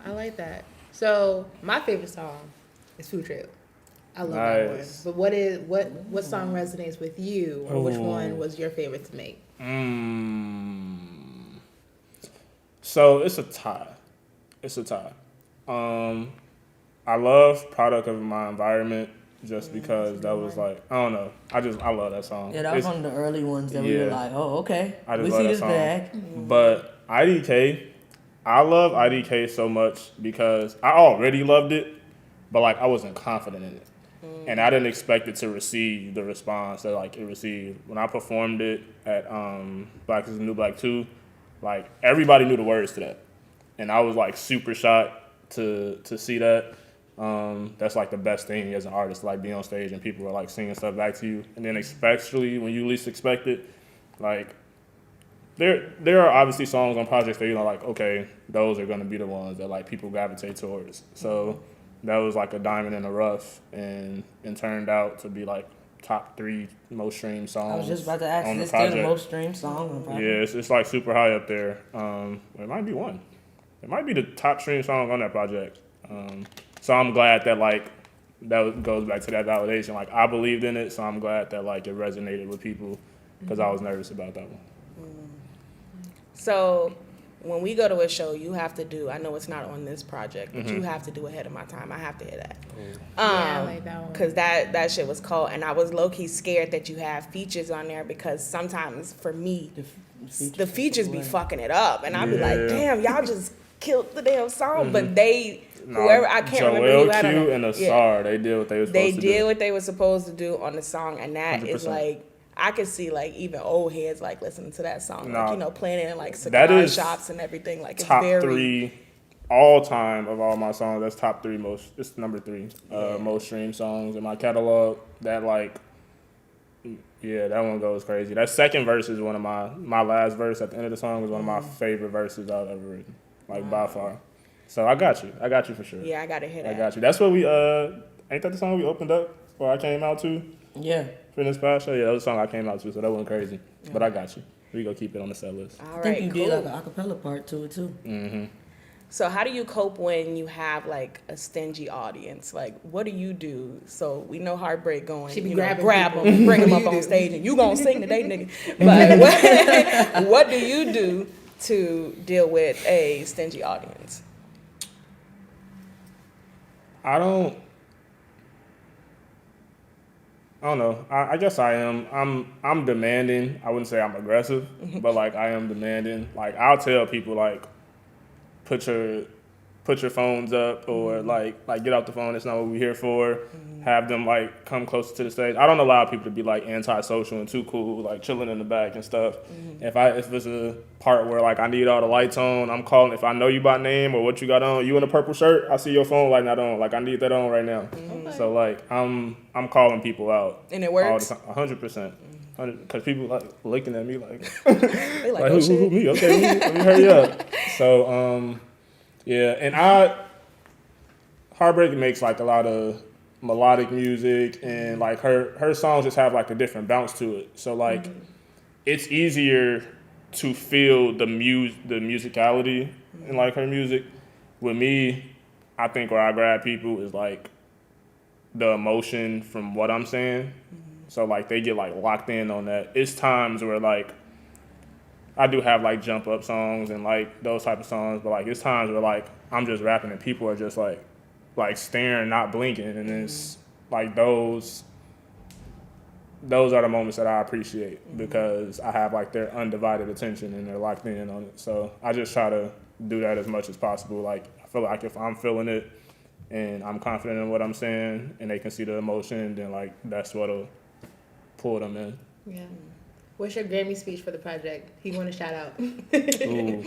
I like that. So my favorite song is Food Trail. I love that one. But what song resonates with you, or which one was your favorite to make? So it's a tie. I love Product of My Environment just because that was like, I don't know. I love that song. Yeah, that was one of the early ones that we were like, oh, okay. I just we love see that this song. bag. But IDK, I love IDK so much because I already loved it, but like I wasn't confident in it. And I didn't expect it to receive the response that like it received. When I performed it at Black is the New Black 2, like everybody knew the words to that. And I was like super shocked to see that. That's like the best thing as an artist, like being on stage and people are like singing stuff back to you. And then especially when you least expect it, like there are obviously songs on projects that you're like, okay, those are gonna be the ones that like people gravitate towards. So that was like a diamond in the rough, and turned out to be like top 3 most streamed songs. I was just about to ask, is it still the most streamed song on the project? Yeah, it's like super high up there. It might be one. It might be the top streamed song on that project. So I'm glad that like that goes back to that validation. Like I believed in it, so I'm glad that like it resonated with people because I was nervous about that one. So when we go to a show, you have to do, I know it's not on this project, but you have to do Ahead of My Time. I have to hear that. I like that one. Because that shit was cold. And I was low-key scared that you have features on there, because sometimes for me, the features be fucking it up. And I'd be like, damn, y'all just killed the damn song. But whoever, I can't remember who had Q and Asar, they did what they were supposed to do. They did what they were supposed to do on the song. And that 100%. Is like, I could see like even old heads like listening to that song, like, you know, playing it in like cigar shops and everything. Like it's top very 3 all time of all my songs. That's top 3 most. It's number 3 most streamed songs in my catalog. That like, yeah, that one goes crazy. That second verse is one of my last verse at the end of the song was one of my favorite verses I've ever written, like by far. So I got you for sure. Yeah, I gotta hit that. I got you. That's what we ain't that the song we opened up or I came out to? Yeah. For this past show, yeah, that was a song I came out to, so that wasn't crazy. Yeah. But I got you. We gonna keep it on the set list. All I think right, you did like an acapella part to it too. Mm-hmm. So how do you cope when you have like a stingy audience? Like, what do you do? So we know Heartbreak going, she be grab them, bring them up on stage, and you gonna sing today, nigga. But what do you do to deal with a stingy audience? I don't know. I guess I am. I'm demanding. I wouldn't say I'm aggressive, but like I am demanding. Like I'll tell people like put put your phones up or like get off the phone. That's not what we're here for. Have them like come closer to the stage. I don't allow people to be like antisocial and too cool, like chilling in the back and stuff. If it's a part where like I need all the lights on, I'm calling. If I know you by name or what you got on, you in a purple shirt, I see your phone light not on. Like I need that on right now. So like I'm calling people out. And it works? All the time, 100%. Because people like looking at me like, They like, like oh, who shit. me? Okay, let me hurry up. So yeah, and Heartbreak makes like a lot of melodic music, and like her songs just have like a different bounce to it. So like it's easier to feel the musicality in like her music. With me, I think where I grab people is like the emotion from what I'm saying. So like they get like locked in on that. It's times where like I do have like jump up songs and like those type of songs, but like it's times where like I'm just rapping and people are just like staring, not blinking, and it's like those are the moments that I appreciate because I have like their undivided attention and they're locked in on it. So I just try to do that as much as possible. Like I feel like if I'm feeling it and I'm confident in what I'm saying and they can see the emotion, then like that's what'll pull them in. Yeah. What's your Grammy speech for the project? He want to shout out. Ooh.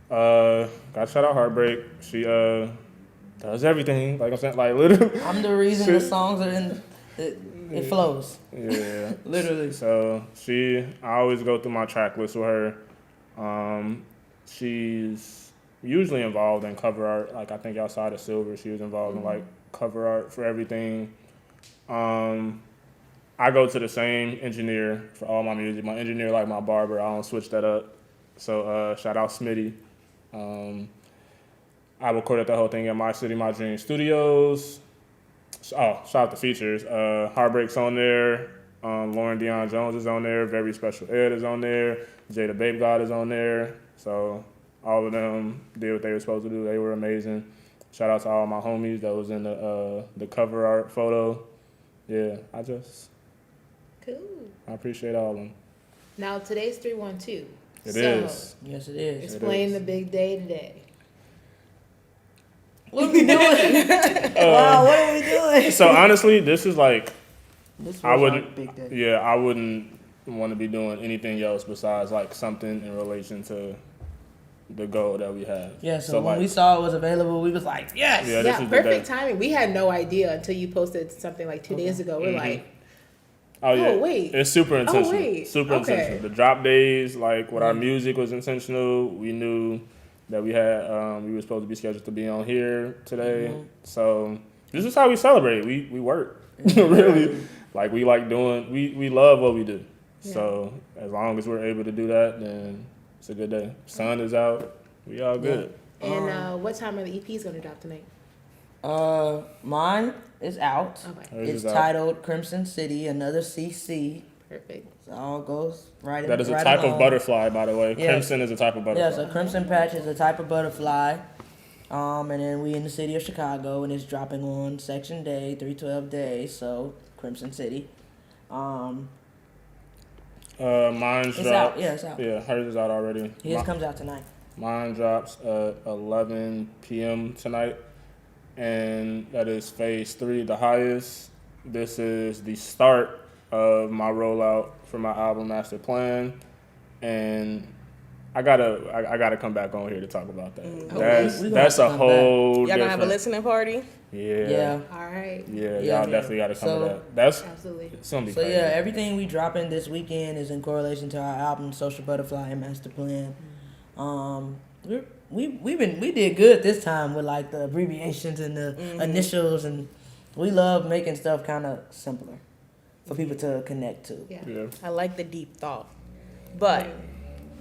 Gotta shout out Heartbreak. She does everything. Like I'm saying, like literally. I'm the reason the songs are in. It flows. Yeah. Literally. So I always go through my track list with her. She's usually involved in cover art. Like I think outside of Silver, she was involved in like cover art for everything. I go to the same engineer for all my music. My engineer like my barber. I don't switch that up. So shout out Smitty. I recorded the whole thing at My City, My Dream Studios. Oh, shout out the features. Heartbreak's on there. Lauren Deion Jones is on there. Very Special Ed is on there. Jada Babe God is on there. So all of them did what they were supposed to do. They were amazing. Shout out to all my homies that was in the cover art photo. Yeah, Cool. I appreciate all of them. Now today's 312. It is. Yes, it is. Explain is. the big day today. What are we doing? Wow, what are we doing? So honestly, this is like This was I wouldn't. our big day. Yeah, I wouldn't want to be doing anything else besides like something in relation to the goal that we have. Yeah, so when like, we saw it was available, we was like, yes. Yeah, this Yeah, is the perfect day. timing. We had no idea until you posted something like 2 days ago. We're like, Oh yeah. Oh, wait. It's super intentional. wait. Super Okay. intentional. The drop days, like with our music was intentional. We knew that we had we were supposed to be scheduled to be on here today. So this is how we celebrate. We work. Really. Like we like doing we love what we do. Yeah. So as long as we're able to do that, then it's a good day. Sun is out. We all good. and what time are the EPs going to drop tonight? Mine is out. Okay. Hers It's is out. titled Crimson City, another CC. Perfect. It all goes right in. That is a right type along. of butterfly, by the way. Yeah. Crimson is a type of butterfly. Yeah, so Crimson Patch is a type of butterfly. And then we in the city of Chicago, and it's dropping on Section Day, 312 days, so Crimson City. Mine's It's dropped. out. Yeah, it's out. Yeah, hers is out already. His comes out tonight. Mine drops at 11 p.m. tonight, and that is phase 3, the highest. This is the start of my rollout for my album Master Plan, and I gotta come back on here to talk about that. We That's gonna a come whole. Y'all gonna have a different- listening party? Yeah. Yeah. All right. Yeah, Yeah. y'all definitely gotta come So- to that. That's Absolutely. it's gonna be So crazy. yeah, everything we dropping this weekend is in correlation to our album Social Butterfly and Master Plan. We did good this time with like the abbreviations and the initials, and we love making stuff kind of simpler for people to connect to. Yeah. Yeah. I like the deep thought. But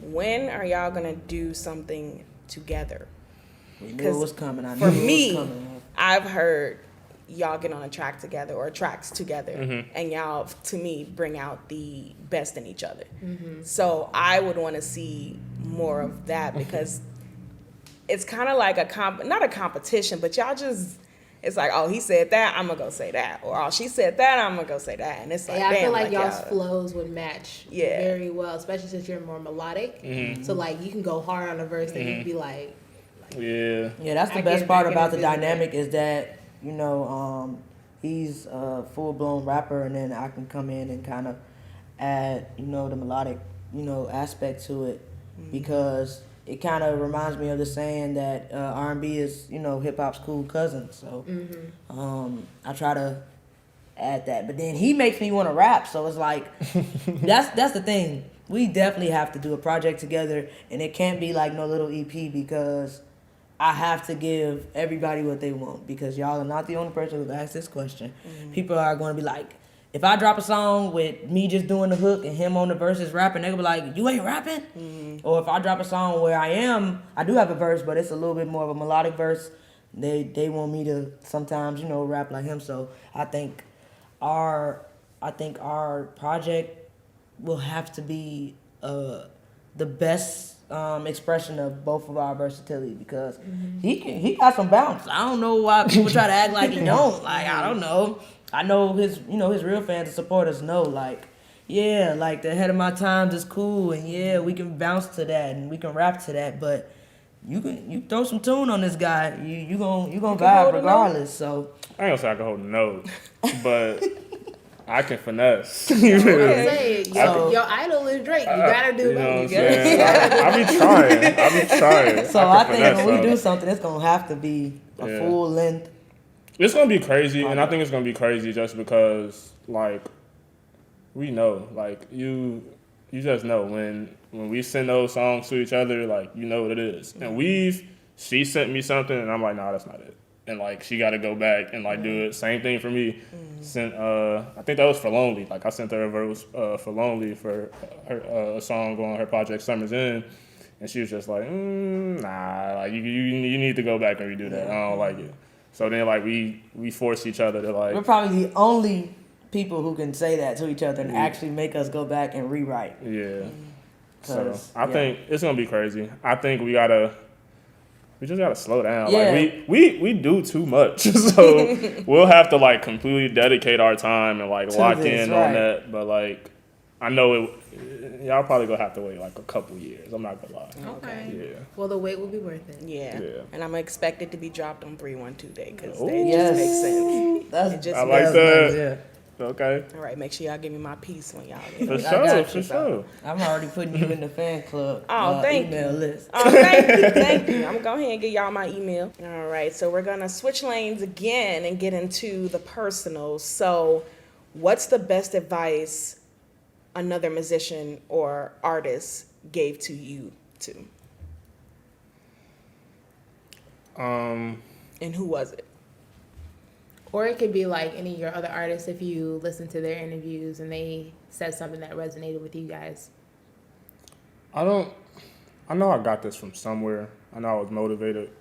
when are y'all gonna do something together? We knew it 'Cause was coming. I knew For it was me, coming. I've heard y'all get on a track together or tracks together, and y'all, to me, bring out the best in each other. So I would want to see more of that because it's kind of like not a competition, but y'all just, it's like, oh, he said that, I'm gonna go say that, or oh, she said that, I'm gonna go say that, and it's like, Yeah, I damn, feel like y'all's y'all- flows would match Yeah. very well, especially since you're more melodic. So like you can go hard on a verse and you'd be like, Yeah. Yeah, that's the I best can- part I can about the envision dynamic is that, you know, he's a full blown rapper, and then I can come in and kind of add, you know, the melodic, you know, aspect to it, because it kind of reminds me of the saying that R&B is, you know, hip hop's cool cousin. So I try to add that, but then he makes me want to rap. So it's like that's the thing. We definitely have to do a project together, and it can't be like no little EP, because I have to give everybody what they want, because y'all are not the only person who've asked this question. People are going to be like, if I drop a song with me just doing the hook and him on the verses rapping, they're going to be like, you ain't rapping? Or if I drop a song where I do have a verse, but it's a little bit more of a melodic verse, they want me to sometimes, you know, rap like him. So I think our project will have to be the best expression of both of our versatility, because he got some bounce. I don't know why people try to act like he don't. Like, I don't know. I know his real fans and supporters know, like, yeah, like the Ahead of My Times is cool, and yeah, we can bounce to that and we can rap to that, but you throw some tune on this guy, you gonna vibe regardless. So I ain't gonna say I can hold a note, but I can finesse. I'm saying, your idol is Drake. You gotta do You know what I'm both. saying? I be trying. So I think when we do something, it's gonna have to be a Yeah. full length. It's gonna be crazy, and I think it's gonna be crazy just because, like, we know, like, you just know when we send those songs to each other, like, you know what it is. And she sent me something, and I'm like, nah, that's not it. And like, she got to go back and like do it. Same thing for me. Sent I think that was for Lonely. Like, I sent her a verse for Lonely for her a song on her project Summer's In, and she was just like, nah, like you need to go back and redo that. I don't like it. So then like we force each other to like. We're probably the only people who can say that to each other and actually make us go back and rewrite. Yeah. So I think it's gonna be crazy. I think we just gotta slow down. Yeah. Like we do too much, so we'll have to like completely dedicate our time and like lock in on that. But like, I know y'all probably gonna have to wait like a couple years. I'm not gonna lie. Okay. Yeah. Well, the wait will be worth it. Yeah. Yeah. And I'm expected to be dropped on 312 Day because Ooh. it Yes. just makes sense. That's, It just I like makes that. Yeah. Okay. All right, make sure y'all give me my piece when y'all For get it. got sure. you. For sure. I'm already putting you in the fan club. Oh, thank email list. Oh, thank you. I'm gonna go ahead and get y'all my email. All right, so we're gonna switch lanes again and get into the personal. So, what's the best advice another musician or artist gave to you too? And who was it? Or it could be like any of your other artists if you listen to their interviews and they said something that resonated with you guys. I know I got this from somewhere. I know I was motivated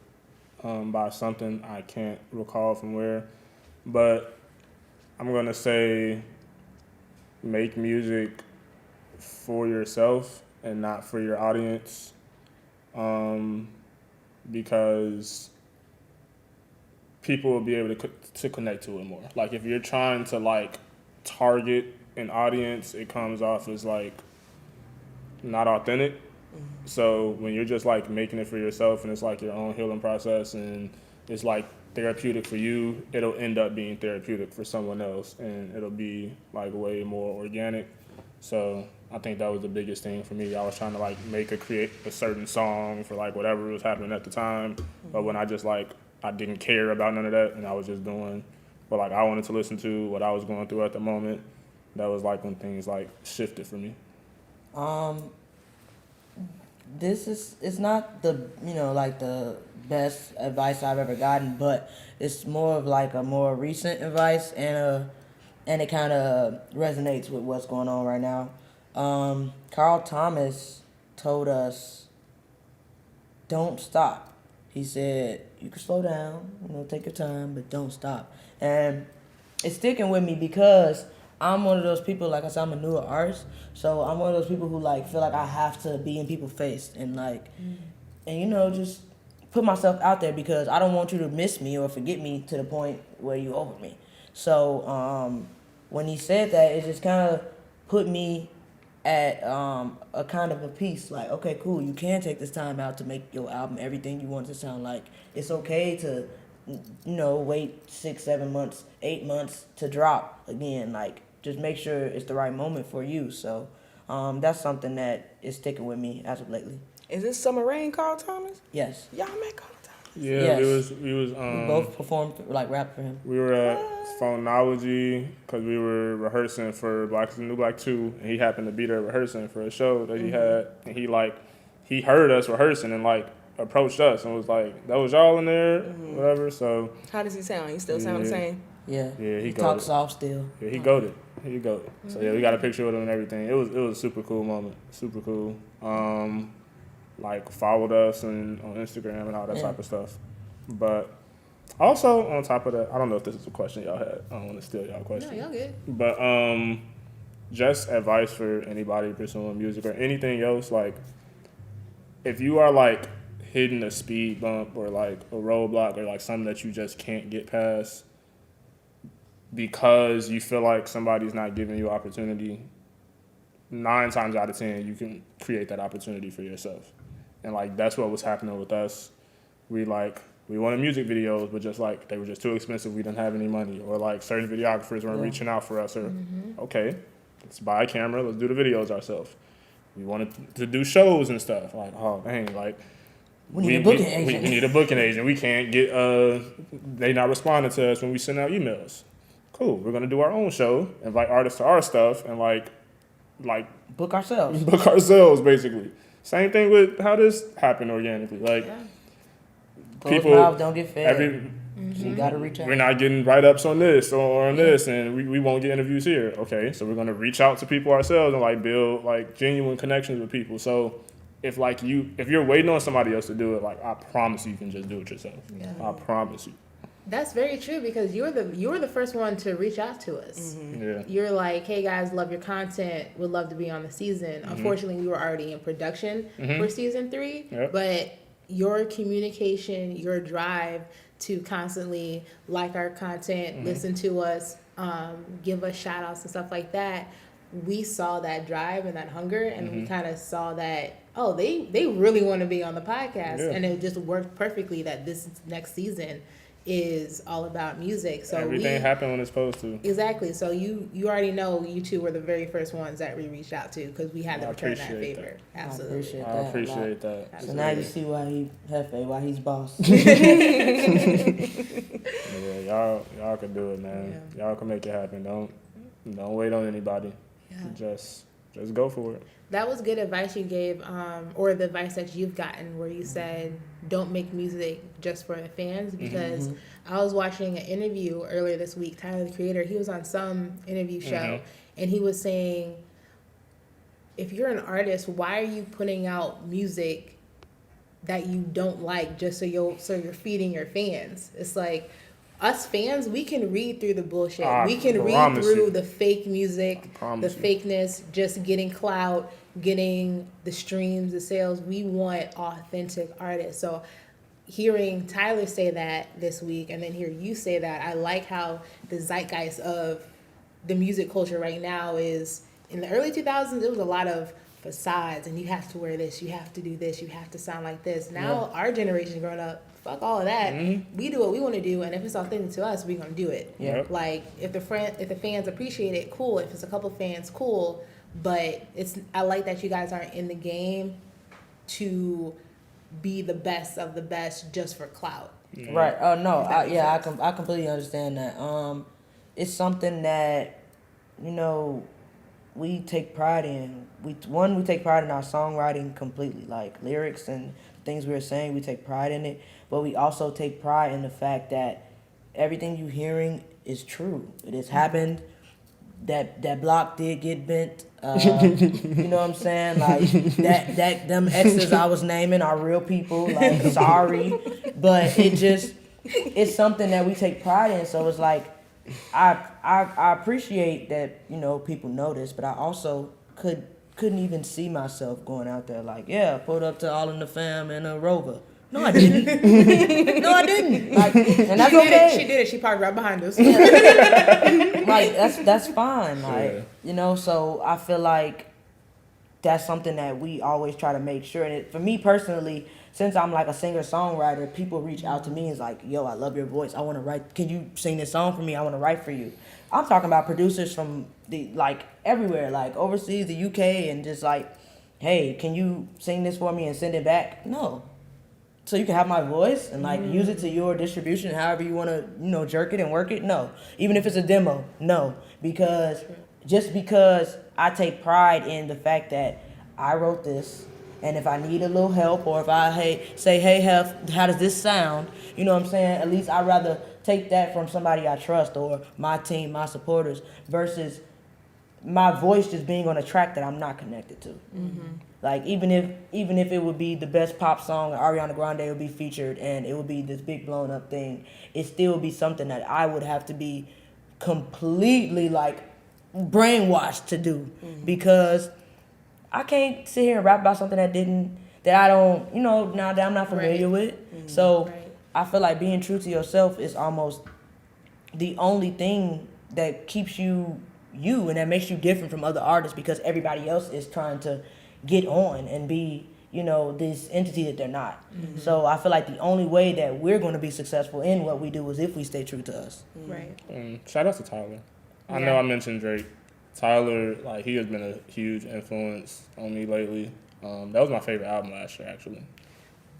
by something. I can't recall from where. But I'm going to say make music for yourself and not for your audience. Because people will be able to connect to it more. Like, if you're trying to, like, target an audience, it comes off as, like, not authentic. So when you're just, like, making it for yourself and it's, like, your own healing process and it's, like, therapeutic for you, it'll end up being therapeutic for someone else and it'll be, like, way more organic. So I think that was the biggest thing for me. I was trying to, like, create a certain song for, like, whatever was happening at the time. But when I just, like, I didn't care about none of that, and I was just doing what like I wanted to listen to, what I was going through at the moment. That was like when things like shifted for me. It's not the like the best advice I've ever gotten, but it's more of like a more recent advice, and it kind of resonates with what's going on right now. Carl Thomas told us, don't stop. He said, you can slow down, take your time, but don't stop. And it's sticking with me because I'm one of those people, like I said, I'm a newer artist, so I'm one of those people who like feel like I have to be in people's face and like, and just put myself out there because I don't want you to miss me or forget me to the point where you over me. So when he said that, it just kind of put me at a kind of a piece. Like, okay, cool, you can take this time out to make your album everything you want it to sound like. It's okay to, wait 6, 7 months, 8 months to drop again. Like, just make sure it's the right moment for you. So that's something that is sticking with me as of lately. Is this Summer Rain Carl Thomas? Yes. Y'all met Carl Thomas? Yeah, Yes. we was We both performed, like, rap for him. we were at Phonology because we were rehearsing for Black is the New Black 2, and he happened to be there rehearsing for a show that he had, and he heard us rehearsing and like approached us and was like, "That was y'all in there, whatever." So How does he sound? He still sound the same? Yeah. Yeah, he talks goated. soft still. yeah, he goated. He goated. So yeah, we got a picture with him and everything. It was a super cool moment. Super cool. Like followed us on Instagram and all that type of stuff. But also on top of that, I don't know if this is a question y'all had. I don't want to steal y'all question. No, y'all good. But just advice for anybody pursuing music or anything else, like if you are like hitting a speed bump or like a roadblock or like something that you just can't get past because you feel like somebody's not giving you opportunity, 9 times out of 10 you can create that opportunity for yourself. And like that's what was happening with us. We wanted music videos, but just like they were just too expensive. We didn't have any money, or like certain videographers weren't reaching out for us. Or okay, let's buy a camera, let's do the videos ourselves. We wanted to do shows and stuff. Like, oh dang, like We need a booking agent. We need a booking agent. We can't get they not responding to us when we send out emails. Cool, we're gonna do our own show, invite artists to our stuff, and like Book ourselves. book ourselves basically. Same thing with how this happened organically. Like Closed mouth don't get fed. You gotta reach out. We're not getting write-ups on this or on this, and we won't get interviews here. Okay, so we're gonna reach out to people ourselves and like build like genuine connections with people. So if you're waiting on somebody else to do it, like I promise you can just do it yourself. Yeah. I promise you. That's very true because you were the first one to reach out to us. Yeah. You're like, hey guys, love your content. Would love to be on the season. Unfortunately, we were already in production for season 3, Yep. but your communication, your drive to constantly like our content, listen to us, give us shout outs and stuff like that. We saw that drive and that hunger, and we kind of saw that, oh, they really want to be on the podcast. Yeah. And it just worked perfectly that this next season is all about music. So everything happened when it's supposed to. Exactly. So you already know you two were the very first ones that we reached out to because we had to return that appreciate favor. that. Absolutely. I appreciate that. So now you see why he's boss. Yeah, y'all can do it, man. Yeah. Y'all can make it happen. Don't wait on anybody. Yeah. Just go for it. That was good advice you gave, or the advice that you've gotten where you said, don't make music just for the fans, because I was watching an interview earlier this week, Tyler, the Creator, he was on some interview show, and he was saying, if you're an artist, why are you putting out music that you don't like just so you're feeding your fans? It's like, us fans, we can read through the bullshit. We can read through the fake music, the fakeness, just getting clout, getting the streams, the sales. We want authentic artists. So hearing Tyler say that this week and then hear you say that, I like how the zeitgeist of the music culture right now is, in the early 2000s, it was a lot of facades and you have to wear this, you have to do this, you have to sound like this. Now our generation growing up, fuck all of that. We do what we want to do, and if it's authentic to us, we're gonna do it. Yeah. Like if the fans appreciate it, cool. If it's a couple fans, cool. But I like that you guys aren't in the game to be the best of the best just for clout. Right. Oh no. I completely understand that. It's something that we take pride in. We take pride in our songwriting completely, like lyrics and things we're saying. We take pride in it, but we also take pride in the fact that everything you're hearing is true. It has happened. That block did get bent. You know what I'm saying? Like that them exes I was naming are real people. Like sorry, but it's something that we take pride in. So it's like I appreciate that people notice, but I also couldn't even see myself going out there like, yeah, pulled up to All in the Fam and a Rover. No, I didn't. No, I didn't. Like, and that's okay. She did it. She parked right behind us. Like that's fine. Like so I feel like that's something that we always try to make sure. And for me personally, since I'm like a singer-songwriter, people reach out to me and is like, yo, I love your voice. I want to write. Can you sing this song for me? I want to write for you. I'm talking about producers from everywhere, like overseas, the UK, and just like, hey, can you sing this for me and send it back? No. So you can have my voice and like use it to your distribution, however you want to, jerk it and work it. No. Even if it's a demo, no. Because I take pride in the fact that I wrote this, and if I need a little help, or if I say, hey, Hef, how does this sound? You know what I'm saying? At least I'd rather take that from somebody I trust, or my team, my supporters, versus my voice just being on a track that I'm not connected to. Like even if it would be the best pop song and Ariana Grande would be featured and it would be this big blown up thing, it still would be something that I would have to be completely like brainwashed to do, because I can't sit here and rap about something that I don't, now that I'm not familiar with. So I feel like being true to yourself is almost the only thing that keeps you and that makes you different from other artists, because everybody else is trying to get on and be, this entity that they're not. So I feel like the only way that we're going to be successful in what we do is if we stay true to us. Right. Shout out to Tyler. I know I mentioned Drake. Tyler, like, he has been a huge influence on me lately. That was my favorite album last year, actually.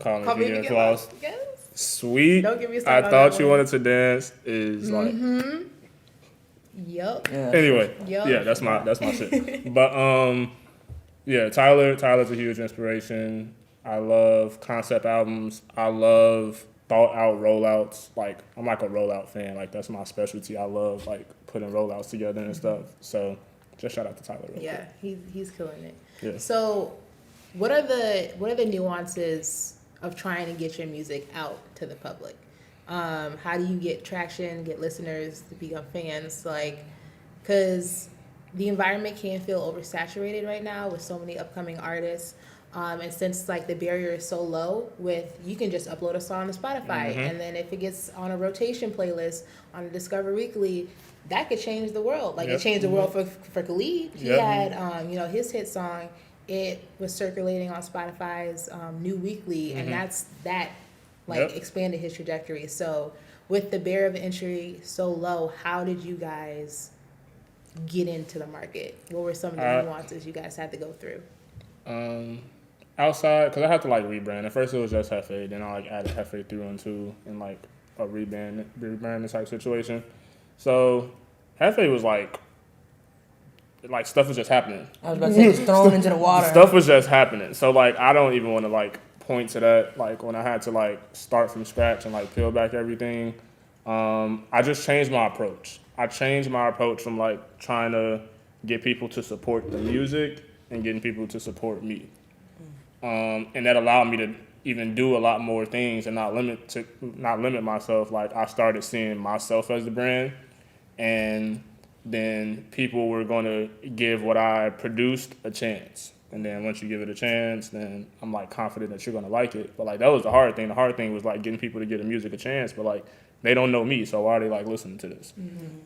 Call Me If You Get Lost. Yes. Sweet. Don't get me I started on Thought that You one. Wanted to Dance is like. Yup. Yeah. Anyway, Yup. yeah, that's my shit. But yeah, Tyler's a huge inspiration. I love concept albums. I love thought out rollouts. Like, I'm like a rollout fan. Like, that's my specialty. I love like putting rollouts together and stuff. So just shout out to Tyler. Yeah, he's killing it. Yeah. So, what are the nuances of trying to get your music out to the public? How do you get traction, get listeners to become fans? Like, because the environment can feel oversaturated right now with so many upcoming artists. And since like the barrier is so low, you can just upload a song to Spotify, and then if it gets on a rotation playlist on Discover Weekly, that could change the world. Like it changed the world for Khalid. He had his hit song. It was circulating on Spotify's New Weekly, and that expanded his trajectory. So with the barrier of entry so low, how did you guys get into the market? What were some of the nuances you guys had to go through? Outside, because I had to like rebrand. At first it was just J.E.F.E, then I like added J.E.F.E 312 in like a rebranding type situation. So J.E.F.E was like stuff was just happening. I was about to say, just thrown into the water. Stuff was just happening. So like I don't even want to like point to that. Like when I had to like start from scratch and like peel back everything, I just changed my approach. I changed my approach from like trying to get people to support the music and getting people to support me. And that allowed me to even do a lot more things and not limit myself. Like I started seeing myself as the brand, and then people were going to give what I produced a chance. And then once you give it a chance, then I'm like confident that you're going to like it. But like that was the hard thing. The hard thing was like getting people to give the music a chance, but like they don't know me, so why are they like listening to this?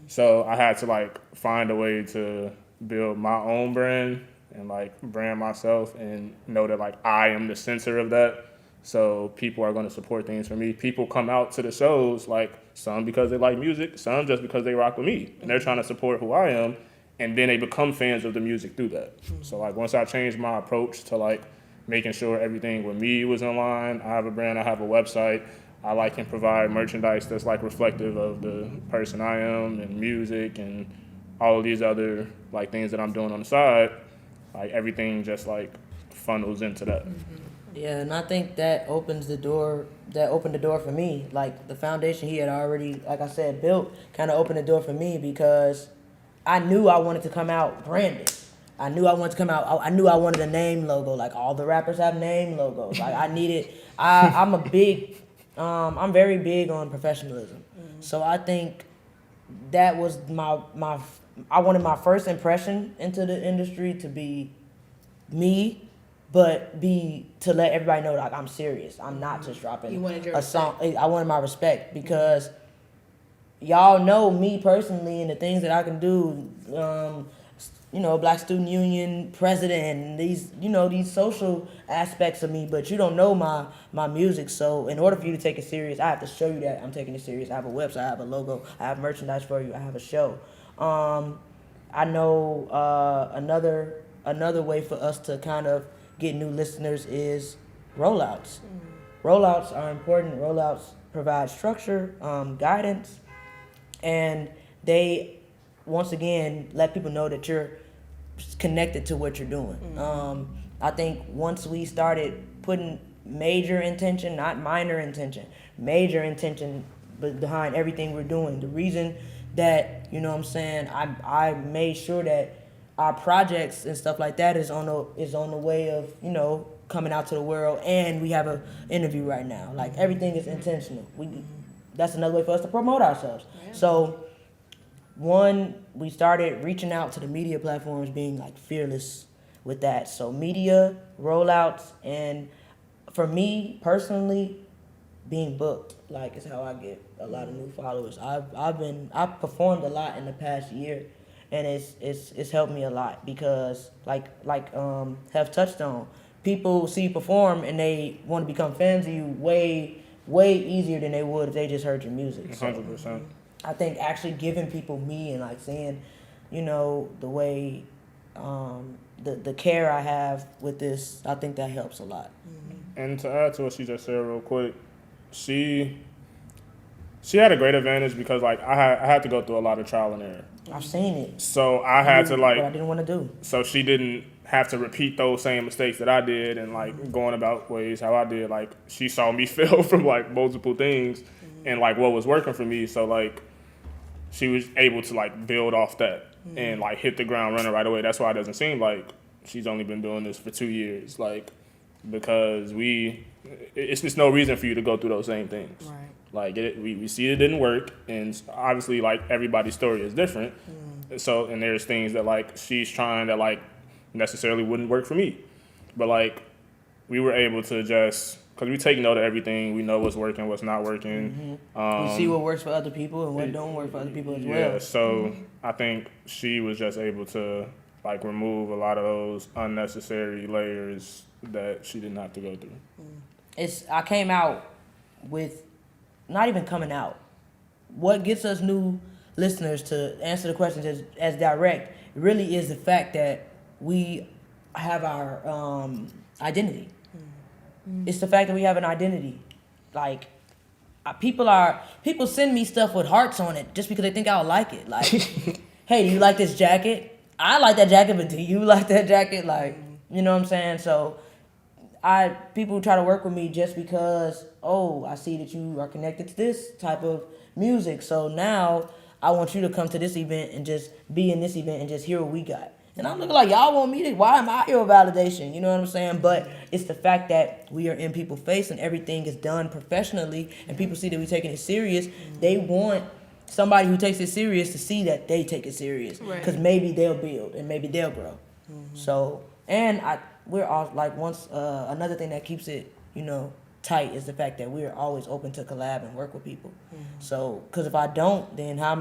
So I had to like find a way to build my own brand and like brand myself and know that like I am the center of that. So people are going to support things for me. People come out to the shows, like some because they like music, some just because they rock with me and they're trying to support who I am, and then they become fans of the music through that. So like once I changed my approach to like making sure everything with me was in line, I have a brand, I have a website, I like can provide merchandise that's like reflective of the person I am and music and all of these other like things that I'm doing on the side. Like everything just like funnels into that. Yeah, and I think that opened the door for me. Like the foundation he had already, like I said, built kind of opened the door for me, because I knew I wanted to come out branded. I knew I wanted a name logo. Like all the rappers have name logos. Like I'm very big on professionalism. So I think that was I wanted my first impression into the industry to be me, but to let everybody know like I'm serious. I'm not just dropping a song. I wanted my respect, because y'all know me personally and the things that I can do. Black Student Union president, and these social aspects of me, but you don't know my music. So in order for you to take it serious, I have to show you that I'm taking it serious. I have a website, I have a logo, I have merchandise for you, I have a show. I know another way for us to kind of get new listeners is rollouts. Rollouts are important. Rollouts provide structure, guidance, and they once again let people know that you're connected to what you're doing. I think once we started putting major intention, not minor intention, major intention behind everything we're doing, the reason that, I made sure that our projects and stuff like that is on the way of, coming out to the world, and we have a interview right now. Like, everything is intentional. That's another way for us to promote ourselves. Yeah. So one, we started reaching out to the media platforms, being like fearless with that. So media, rollouts, and for me personally, being booked, like, is how I get a lot of new followers. I've performed a lot in the past year, and it's helped me a lot because like have touched on, people see you perform and they want to become fans of you way easier than they would if they just heard your music. 100%. So I think actually giving people me and like seeing, the way, the care I have with this, I think that helps a lot. And to add to what she just said real quick, she had a great advantage because like I had to go through a lot of trial and error. I've seen it. So I had to like, what I didn't want to do. So she didn't have to repeat those same mistakes that I did and like going about ways how I did. Like, she saw me fail from like multiple things and like what was working for me. So like she was able to like build off that and like hit the ground running right away. That's why it doesn't seem like she's only been doing this for 2 years. Like, because it's no reason for you to go through those same things. Right. Like, we see it didn't work, and obviously like everybody's story is different. So, and there's things that like she's trying that like necessarily wouldn't work for me, but like we were able to just, because we take note of everything, we know what's working, what's not working. We see what works for other people and what don't work for other people as well. Yeah, so I think she was just able to like remove a lot of those unnecessary layers that she didn't have to go through. I came out with, not even coming out, what gets us new listeners to answer the questions as direct really is the fact that we have our identity. It's the fact that we have an identity. Like, people send me stuff with hearts on it just because they think I'll like it. Like, hey, do you like this jacket? I like that jacket, but do you like that jacket? Like, you know what I'm saying? So people try to work with me just because, I see that you are connected to this type of music. So now I want you to come to this event and just be in this event and just hear what we got. And I'm looking like, y'all want me to, why am I your validation? You know what I'm saying? But it's the fact that we are in people's face and everything is done professionally and people see that we're taking it serious. They want somebody who takes it serious to see that they take it serious. Because maybe they'll build and maybe they'll grow. So, and we're all like, another thing that keeps it, tight is the fact that we're always open to collab and work with people. So, because if I don't, then how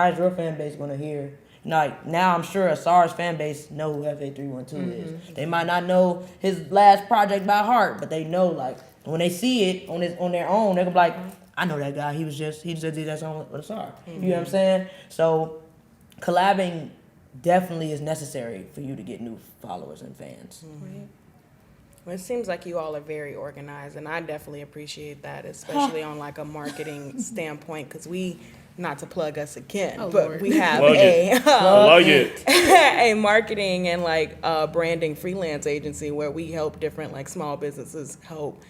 is your fan base going to hear? Like, now I'm sure Asar's fan base know who FA312 is. They might not know his last project by heart, but they know, like, when they see it on their own, they're gonna be like, I know that guy. He just did that song with Asar. You know what I'm saying? So collabing definitely is necessary for you to get new followers and fans. Well, it seems like you all are very organized, and I definitely appreciate that, especially on like a marketing standpoint, because not to plug us again, but Lord. We have a marketing and like branding freelance agency where we help different like small businesses help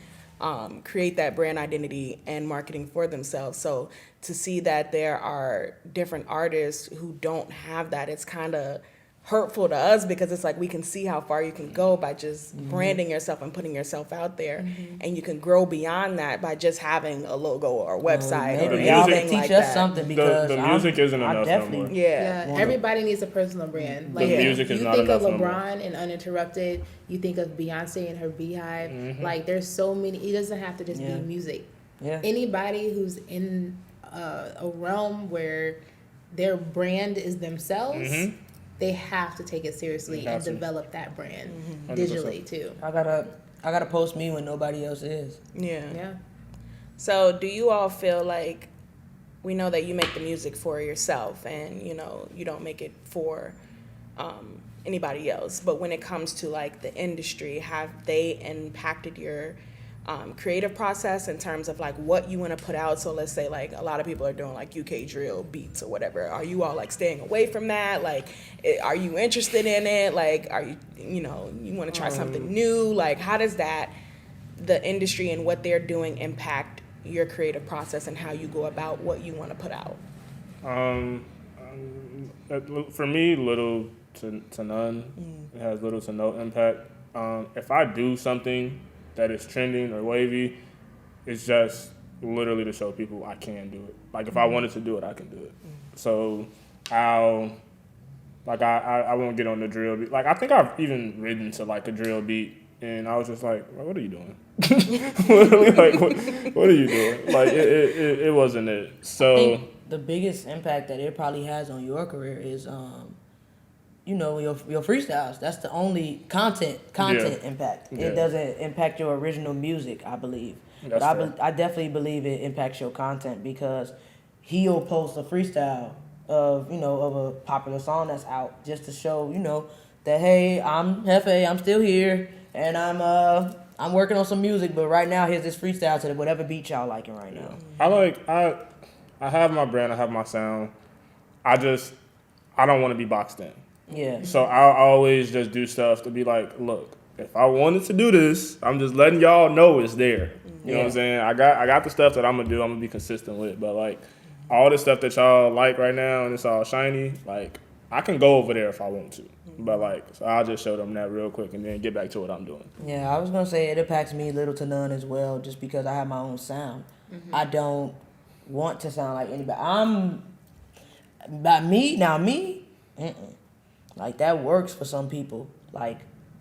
create that brand identity and marketing for themselves. So to see that there are different artists who don't have that, it's kind of hurtful to us because it's like we can see how far you can go by just branding yourself and putting yourself out there, and you can grow beyond that by just having a logo or a website or anything teach like us that. Something because the music isn't enough no more. Yeah, everybody needs a personal brand. Like, the music is not enough. You think of LeBron and Uninterrupted, you think of Beyonce and her Beehive. Like, there's so many. It doesn't have to just be music. Anybody who's in a realm where their brand is themselves, they have to take it seriously and develop that brand digitally too. I gotta post me when nobody else is. Yeah. So do you all feel like, we know that you make the music for yourself and, you know, you don't make it for anybody else, but when it comes to like the industry, have they impacted your creative process in terms of like what you want to put out? So let's say like a lot of people are doing like UK drill beats or whatever. Are you all like staying away from that? Like, are you interested in it? Like, are you, you know, you want to try something new? Like, how does that, the industry and what they're doing, impact your creative process and how you go about what you want to put out? For me, little to none. It has little to no impact. If I do something that is trending or wavy, it's just literally to show people I can do it. Like if I wanted to do it, I can do it. So I won't get on the drill beat. Like I think I've even written to like a drill beat, and I was just like, what are you doing? Literally, like what are you doing? Like it wasn't it. So I think the biggest impact that it probably has on your career is you know, your freestyles. That's the only content impact. Yeah. It doesn't impact your original music, I believe. That's But I definitely believe it impacts your content because he'll post a freestyle of a popular song that's out just to show, you know, that hey, I'm Jefe, I'm still here, and I'm working on some music, but right now here's this freestyle to whatever beat y'all liking right now. I have my brand, I have my sound. I don't want to be boxed in. Yeah. So I'll always just do stuff to be like, look, if I wanted to do this, I'm just letting y'all know it's there. You know what I'm saying? I got the stuff that I'm gonna do. I'm gonna be consistent with. But like all the stuff that y'all like right now and it's all shiny, like I can go over there if I want to. But like, so I'll just show them that real quick and then get back to what I'm doing. Yeah, I was gonna say it impacts me little to none as well, just because I have my own sound. I don't want to sound like anybody. Like that works for some people, like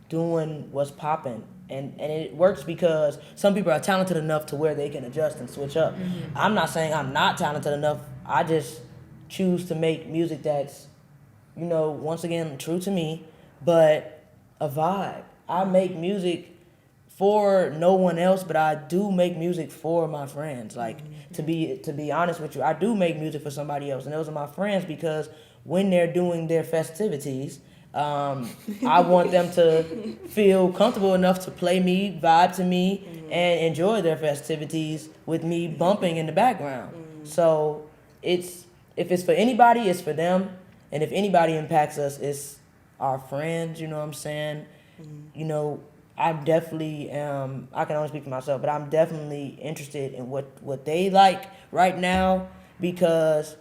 doing what's popping. And it works because some people are talented enough to where they can adjust and switch up. I'm not saying I'm not talented enough. I just choose to make music that's, you know, once again, true to me, but a vibe. I make music for no one else, but I do make music for my friends. Like, to be honest with you, I do make music for somebody else, and those are my friends because when they're doing their festivities, I want them to feel comfortable enough to play me, vibe to me, and enjoy their festivities with me bumping in the background. So if it's for anybody, it's for them. And if anybody impacts us, it's our friends, you know what I'm saying? You know, I definitely I can only speak for myself, but I'm definitely interested in what they like right now because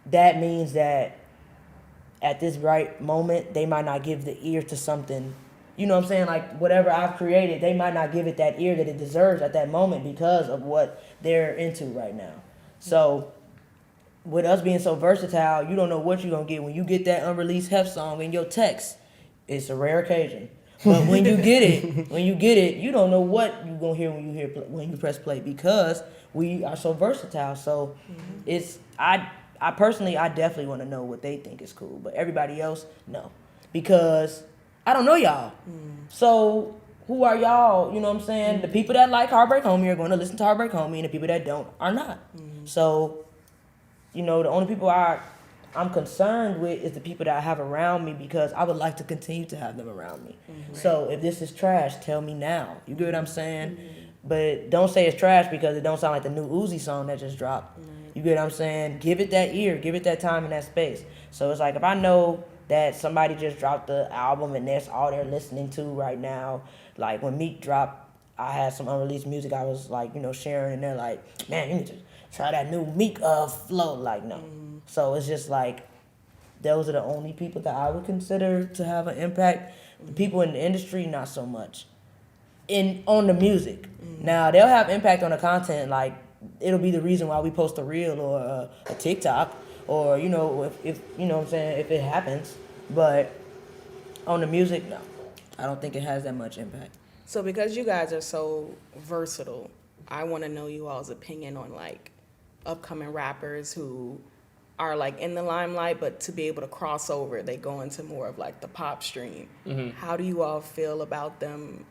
that means that at this right moment, they might not give the ear to something, you know what I'm saying? Like whatever I've created, they might not give it that ear that it deserves at that moment because of what they're into right now. So with us being so versatile, you don't know what you're gonna get when you get that unreleased Hef song in your text. It's a rare occasion, but when you get it, you don't know what you're gonna hear when you press play because we are so versatile. So I personally definitely want to know what they think is cool, but everybody else, no, because I don't know y'all. So who are y'all? You know what I'm saying? The people that like Heartbreak Homie are going to listen to Heartbreak Homie, and the people that don't are not. So, you know, the only people I'm concerned with is the people that I have around me because I would like to continue to have them around me. So if this is trash, tell me now. You get what I'm saying? But don't say it's trash because it don't sound like the new Uzi song that just dropped. You get what I'm saying? Give it that ear, give it that time and that space. So it's like if I know that somebody just dropped the album and that's all they're listening to right now, like when Meek dropped, I had some unreleased music I was like, you know, sharing and they're like, man, you need to try that new Meek flow. Like, no. So it's just like those are the only people that I would consider to have an impact. The people in the industry, not so much. On the music. Now, they'll have impact on the content, like it'll be the reason why we post a reel or a TikTok or, you know, if you know what I'm saying, if it happens. But on the music, no. I don't think it has that much impact. So because you guys are so versatile, I want to know you all's opinion on like upcoming rappers who are like in the limelight, but to be able to cross over, they go into more of like the pop stream. How do you all feel about them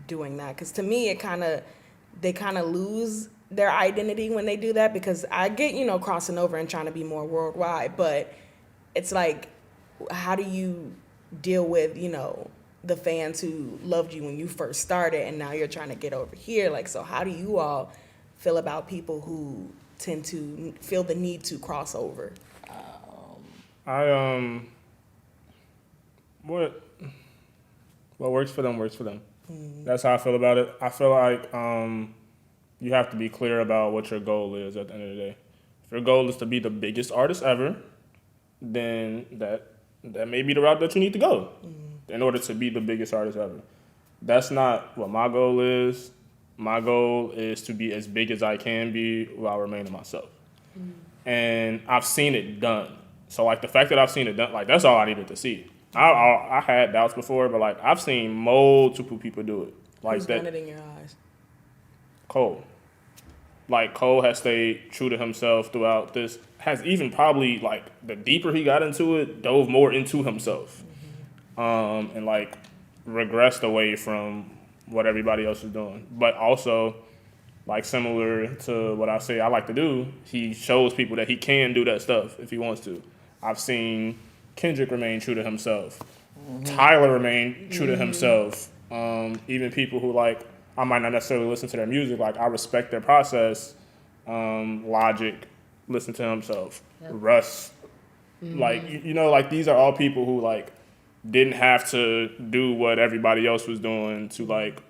doing that? Because to me, they kind of lose their identity when they do that, because I get, you know, crossing over and trying to be more worldwide, but it's like, how do you deal with, you know, the fans who loved you when you first started and now you're trying to get over here? Like, so how do you all feel about people who tend to feel the need to cross over? What works for them works for them. That's how I feel about it. I feel like you have to be clear about what your goal is at the end of the day. If your goal is to be the biggest artist ever, then that may be the route that you need to go in order to be the biggest artist ever. That's not what my goal is. My goal is to be as big as I can be while remaining myself. And I've seen it done. So, like, the fact that I've seen it done, like, that's all I needed to see. I had doubts before, but, like, I've seen multiple people do it. Like, Who's done it in your eyes? Cole. Like, Cole has stayed true to himself throughout this. Has even probably, like, the deeper he got into it, dove more into himself. And, like, regressed away from what everybody else is doing. But also, like, similar to what I say I like to do, he shows people that he can do that stuff if he wants to. I've seen Kendrick remain true to himself. Tyler remain true to himself. Even people who, like, I might not necessarily listen to their music, like, I respect their process. Logic, listen to himself. Yep. Russ, like, you know, like, these are all people who, like, didn't have to do what everybody else was doing to, like,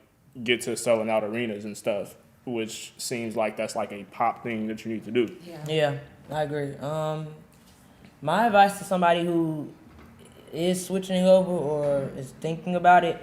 get to selling out arenas and stuff, which seems like that's like a pop thing that you need to do. Yeah, I agree. My advice to somebody who is switching over or is thinking about it,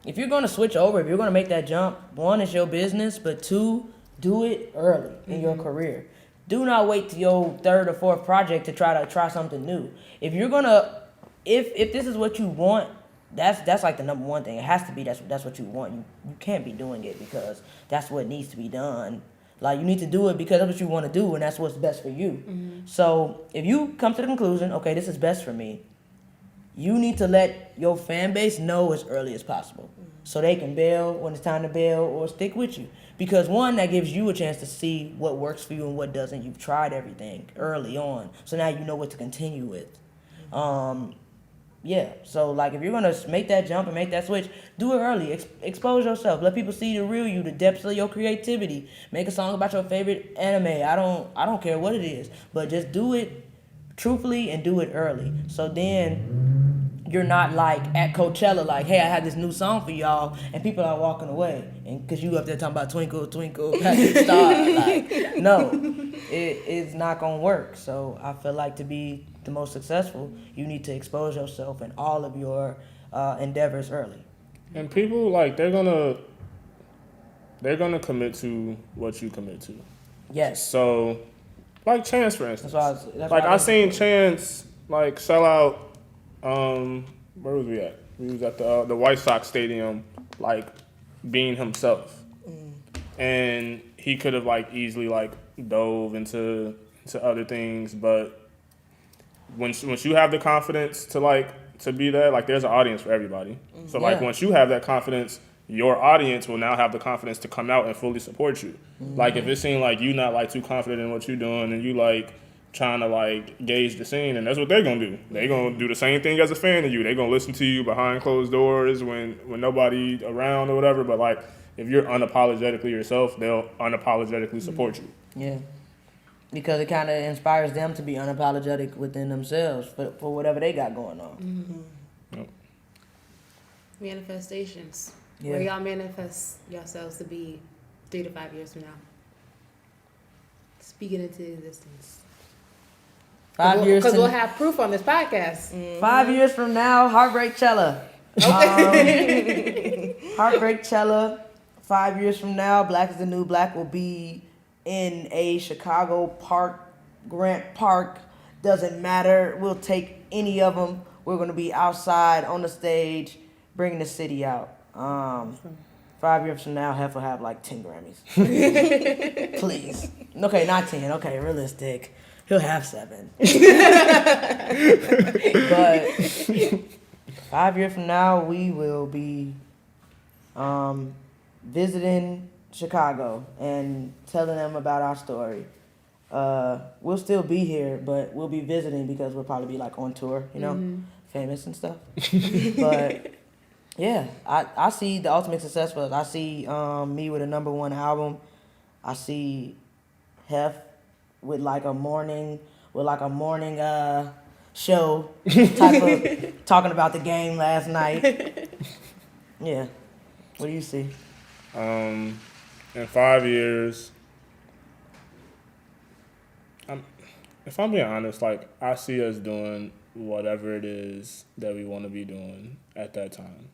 if you're going to switch over, if you're going to make that jump, one, it's your business, but two, do it early in your career. Do not wait till your third or fourth project to try something new. If you're going to, if this is what you want, that's like the number one thing. It has to be that's what you want. You can't be doing it because that's what needs to be done. Like, you need to do it because that's what you want to do, and that's what's best for you. So if you come to the conclusion, okay, this is best for me, you need to let your fan base know as early as possible so they can bail when it's time to bail or stick with you. Because one, that gives you a chance to see what works for you and what doesn't. You've tried everything early on, so now you know what to continue with. Yeah, so, like, if you're going to make that jump and make that switch, do it early. Expose yourself. Let people see the real you, the depths of your creativity. Make a song about your favorite anime. I don't care what it is, but just do it truthfully and do it early. So then you're not, like, at Coachella, like, hey, I had this new song for y'all, and people are walking away. And because you up there talking about Twinkle, Twinkle, Patrick Star. Like, no, it's not going to work. So I feel like to be the most successful, you need to expose yourself in all of your endeavors early. And people, like, they're gonna commit to what you commit to. Yes. So, like, Chance, for instance. That's I seen Chance, like, sell out. Where was we at? We was at the White Sox Stadium, like, being himself, and he could have, like, easily, like, dove into other things, but once you have the confidence to be that, like, there's an audience for everybody. So, like, once you have that confidence, your audience will now have the confidence to come out and fully support you. Like, if it seems like you not, like, too confident in what you're doing and you, like, trying to, like, gauge the scene, and that's what they're gonna do. They're gonna do the same thing as a fan of you. They're gonna listen to you behind closed doors when nobody around or whatever, but, like, if you're unapologetically yourself, they'll unapologetically support you. Yeah. Because it kind of inspires them to be unapologetic within themselves for whatever they got going on. Yep. Manifestations. Yeah. Where y'all manifest yourselves to be 3 to 5 years from now. Speak it into existence. 5 years. Because we'll have proof on this podcast. 5 years from now, Heartbreak Chella. Heartbreak Chella. 5 years from now, Black is the New Black will be in a Chicago park, Grant Park, doesn't matter. We'll take any of them. We're going to be outside on the stage, bringing the city out. 5 years from now, Hef will have like 10 Grammys. Please. Okay, not 10. Okay, realistic. He'll have 7. But 5 years from now, we will be visiting Chicago and telling them about our story. We'll still be here, but we'll be visiting because we'll probably be like on tour, you know, famous and stuff. But yeah, I see the ultimate success for us. I see me with a #1 album. I see Hef with like a morning show type of talking about the game last night. Yeah. What do you see? In 5 years, if I'm being honest, like I see us doing whatever it is that we want to be doing at that time.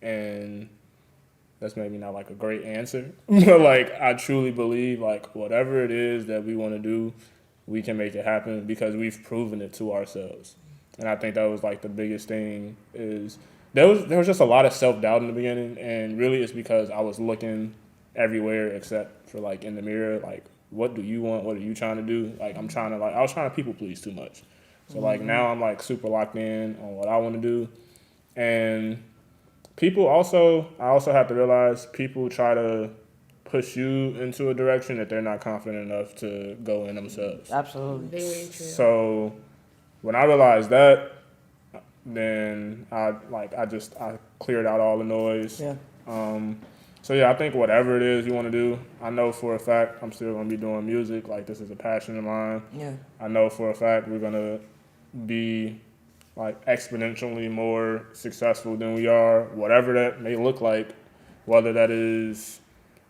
And that's maybe not like a great answer, but like I truly believe like whatever it is that we want to do, we can make it happen because we've proven it to ourselves. And I think that was like the biggest thing is there was just a lot of self-doubt in the beginning, and really it's because I was looking everywhere except for like in the mirror, like what do you want? What are you trying to do? Like I was trying to people please too much. So like now I'm like super locked in on what I want to do. And I also have to realize people try to push you into a direction that they're not confident enough to go in themselves. Absolutely. Very true. So when I realized that, then I cleared out all the noise. Yeah. So yeah, I think whatever it is you want to do, I know for a fact I'm still going to be doing music. Like this is a passion of mine. Yeah. I know for a fact we're going to be like exponentially more successful than we are, whatever that may look like, whether that is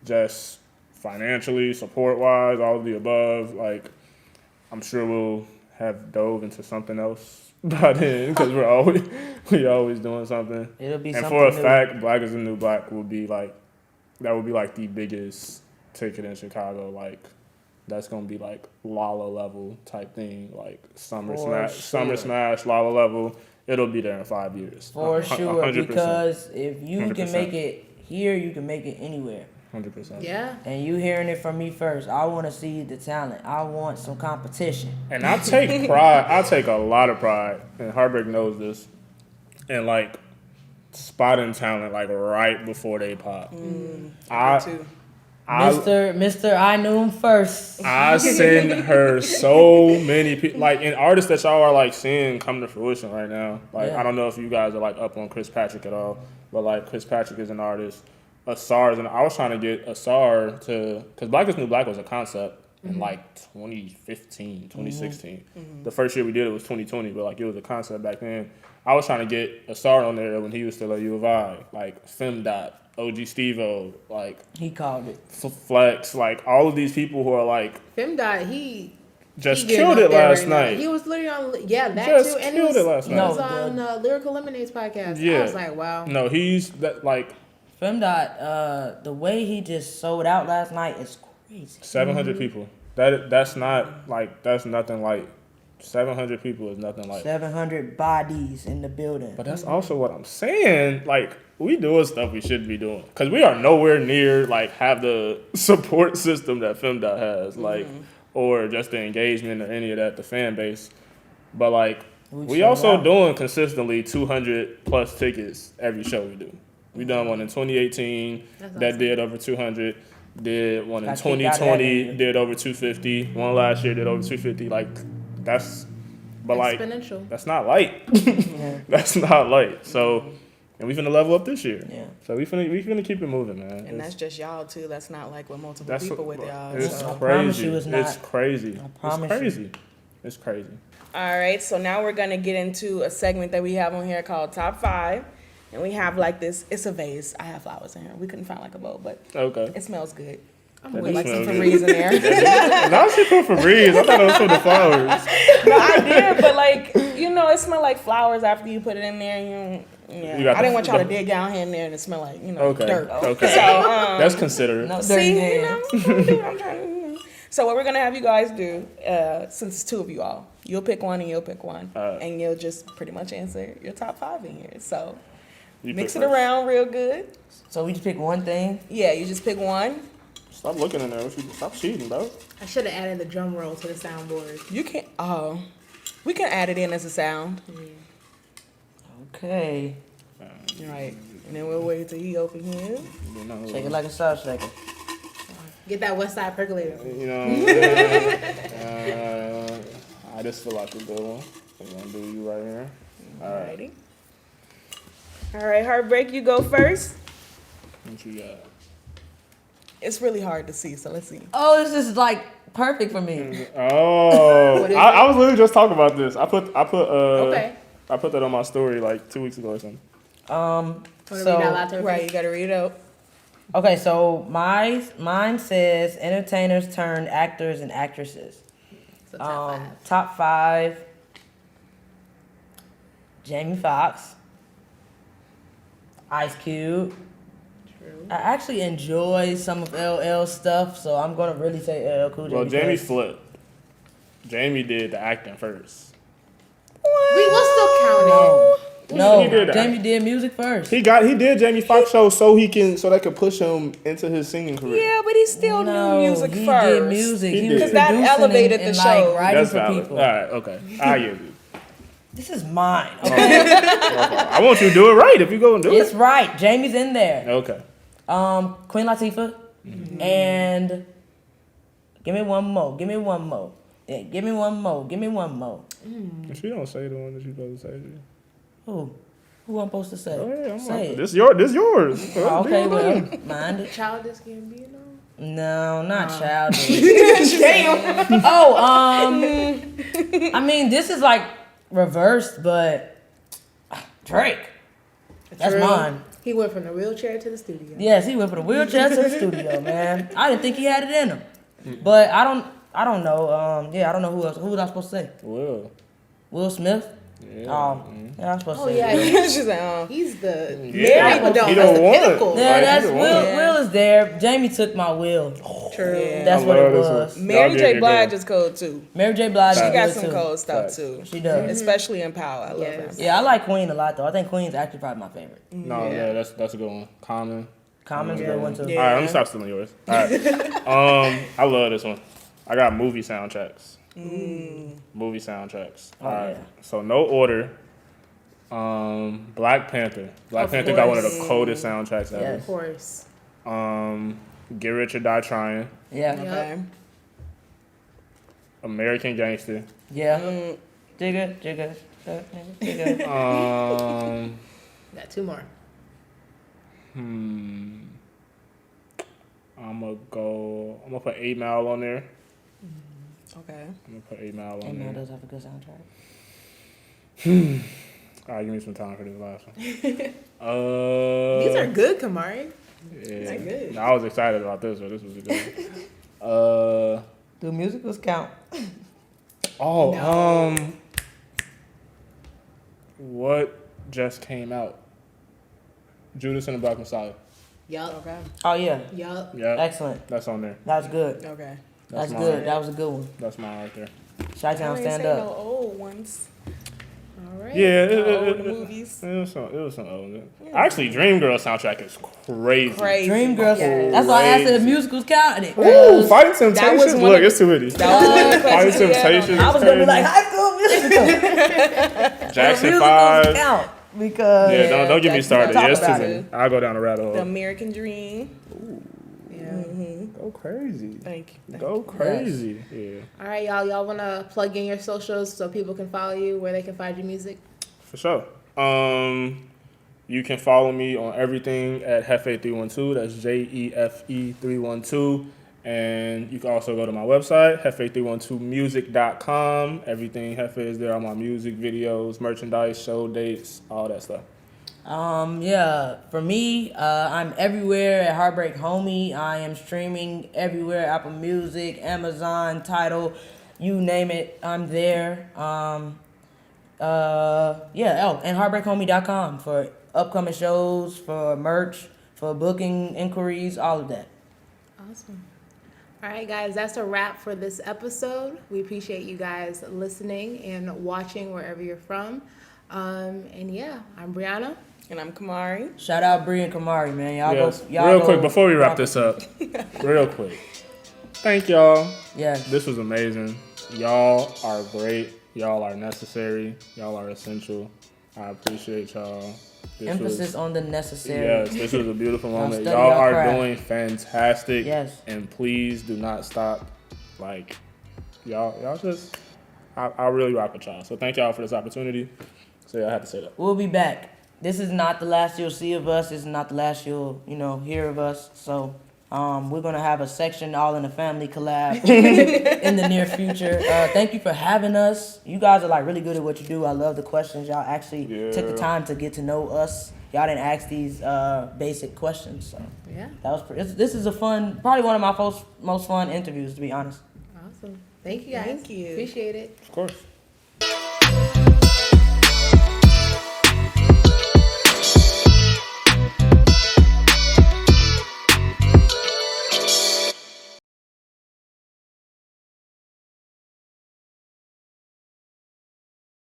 just financially, support-wise, all of the above. Like I'm sure we'll have dove into something else by then because we always doing something. It'll be and something for a new. fact, Black is the New Black would be like the biggest ticket in Chicago. Like that's gonna be like Lala level type thing, like Summer Smash, Lala level. It'll be there in 5 years. For sure, 100%. because if you 100%. can make it here, you can make it anywhere. 100%. Yeah. And you hearing it from me first. I want to see the talent. I want some competition. And I take pride. I take a lot of pride, and Heartbreak knows this. And like spotting talent like right before they pop. Mr. I knew him first. I send her so many people, like in artists that y'all are like seeing come to fruition right now. Like Yeah. I don't know if you guys are like up on Chris Patrick at all, but like Chris Patrick is an artist. Asar is, and I was trying to get Asar to, because Black is New Black was a concept in like 2015, 2016. The first year we did it was 2020, but like it was a concept back then. I was trying to get Asar on there when he was still at U of I, like Femdot, OG Steve-O, like He called it. Flex, like all of these people who are like Femdot, he just getting killed up it there last right now. night. He was literally on, that Just too, and killed he it last night. was on Lyrical Lemonade's podcast. Yeah. I was like, wow. No, he's that like Femdot, the way he just sold out last night is crazy. 700 people. That's not like, that's nothing like 700 people is nothing like. 700 bodies in the building. But that's also what I'm saying. Like we doing stuff we shouldn't be doing because we are nowhere near like have the support system that Femdot has, like or just the engagement or any of that, the fan base. But like we also doing consistently 200 plus tickets every show we do. We done one in 2018 that did over 200. Did one in 2020 did over 250. One last year did over 250. Like that's, but like exponential. that's not light. That's not light. So, and we finna level up this year. Yeah. So we finna keep it moving, man. And that's just y'all too. That's not like with multiple That's people with y'all. It's So. I promise crazy. you it's not. It's crazy. I promise It's crazy. It's crazy. All right, so now we're gonna get into a segment that we have on here called Top 5. And we have like this, it's a vase. I have flowers in here. We couldn't find like a bowl, but Okay. it smells good. I'm That with do like some smell Febreze in there. Now she put Febreze. I thought it was for the flowers. No, I did, but like, you know, it smelled like flowers after you put it in there. You got I didn't the- want y'all to dig down here in there and it smell like, Okay. dirt. Okay. So, That's considerate. No dirty see, hands. I'm trying to do what I'm trying to do. So what we're gonna have you guys do, since it's two of you all, you'll pick one and you'll pick one, and you'll just pretty much answer your top 5 in here. So You mix pick it first. around real good. So we just pick one thing. Yeah, you just pick one. Stop looking in there. Stop cheating, bro. I should have added the drum roll to the soundboard. You can't. Oh, we can add it in as a sound. Okay. Right. And then we'll wait till he open his. Shake it like a salt shaker. Get that West Side percolator. You know, I just feel like a good one. I'm gonna do you right here. Alrighty. All right, Heartbreak, you go first. What you got? It's really hard to see, so let's see. Oh, this is like perfect for me. Oh, I was literally just talking about this. I put Okay. I put that on my story like 2 weeks ago or something. Want to read that loud to everybody? Right, you gotta read it out. Okay, so mine says entertainers turned actors and actresses. So top 5. Top 5. Jamie Foxx, Ice Cube. True. I actually enjoy some of LL's stuff, so I'm gonna really say LL Cool J. Well, Jamie because- flipped. Jamie did the acting first. We will still count it. No, He did that. Jamie did music first. He did Jamie Foxx show so they could push him into his singing career. Yeah, but he still No, knew music he first. did music. He He, did. was Because that producing elevated and the like show. writing That's for valid. people. All right, okay. I give you. This is mine. Okay, I want you to do it right if you go and do it's it. right. Jamie's in there. Okay. Queen Latifah, and give me one more. Give me one more. Yeah, give me one more. Give me one more. If you don't say the one that you're supposed to say, G. Who I'm supposed to say? Go ahead, Say it. This yours. Oh, Do okay, your well, thing. mind it. Childish Gambino. No, not childish. Oh, I mean, this is like reversed, but Drake. That's True. mine. He went from the wheelchair to the studio. Yes, he went from the wheelchair to the studio, man. I didn't think he had it in him, but I don't know. I don't know who else. Who was I supposed to say? Will Smith. Yeah. Oh, yeah, I'm supposed to Oh say. yeah, Will. She's like, he's the Yeah. Apple dome. He That's the the one. pinnacle. Yeah, Like, that's he's the Will. one. Will is there. Jamie took my Will. True. Yeah. That's I what love it this was. one. Mary Y'all J. get Blige good. is cold too. Mary J. Blige. She is got good, some too. cold stuff Facts. too. She does. Especially in Power. I love Yes. her. Yeah, I like Queen a lot though. I think Queen's actually probably my favorite. No, yeah, that's a good one. Common. Common's a good one too. Yeah. All right, let me stop stealing yours. All right. I love this one. I got movie soundtracks. Movie soundtracks. Oh, All right. yeah. So no order. Black Panther. Black Of Panther got one of course. the coldest soundtracks ever. Of course. Get Rich or Die Trying. Yeah. Okay. American Gangster. Yeah. Jigga. Got 2 more. I'm gonna put 8 Mile on there. Okay. I'm gonna put 8 Mile on Amen there. does have a good soundtrack. All right, give me some time for this last one. These are good, Kamari. Yeah. are good. I was excited about this, but this was a good one. Do musicals count? What just came out? Judas and the Black Messiah. Yup. Okay. Oh yeah. Yup. Yeah, Excellent. that's on there. That's good. Okay. That's mine. good. That was a good one. That's mine right there. Chi-Town, I ain't stand say up. no old ones. All right. Yeah, Old movies. It was some old. Actually, Dreamgirls soundtrack is crazy. Crazy. Dreamgirls. Yes. That's why I asked if Crazy. musicals counted it. Ooh, Fighting That was Temptations. one Look, of- it's too many. That was one of the Fighting questions we had on Temptations. there. I was gonna be like High School Musical. Jackson musicals 5. count because Yeah, don't get me Jackson started. Five. Yeah, it's too Talk many. about I'll go down the rabbit The hole. American Dream. Yeah. Go crazy. Thank you. Go crazy. Yeah, All right, y'all. Y'all want to plug in your socials so people can follow you, where they can find your music? for sure. You can follow me on everything at Hefe312. That's J.E.F.E 312. And you can also go to my website, Hefe312music.com. Everything Hefe is there. All my music videos, merchandise, show dates, all that stuff. Yeah, for me, I'm everywhere at Heartbreak Homie. I am streaming everywhere, Apple Music, Amazon, Tidal, you name it, I'm there. And heartbreakhomie.com for upcoming shows, for merch, for booking inquiries, all of that. Awesome. All right, guys, that's a wrap for this episode. We appreciate you guys listening and watching wherever you're from. And yeah, I'm Brianna. And I'm Karmari. Shout out Bree and Kamari, man. Y'all Yes. go. Y'all Real go quick before we wrap rock this it. up, real quick. Thank y'all. Yes. This was amazing. Y'all are great. Y'all are necessary. Y'all are essential. I appreciate y'all. This Emphasis was, on the necessary. yes, this was a beautiful Now moment. study Y'all your are craft. doing fantastic. Yes. And please do not stop. Like, y'all just, I really rock with y'all. So thank y'all for this opportunity. So yeah, I had to say that. We'll be back. This is not the last you'll see of us. This is not the last you'll, hear of us. So, we're gonna have a section all in the family collab in the near future. Thank you for having us. You guys are like really good at what you do. I love the questions. Y'all actually took the Yeah. time to get to know us. Y'all didn't ask these basic questions. So Yeah. that was this is a fun, probably one of my most fun interviews, to be honest. Awesome. Thank you guys. Thank you. Appreciate it. Of course.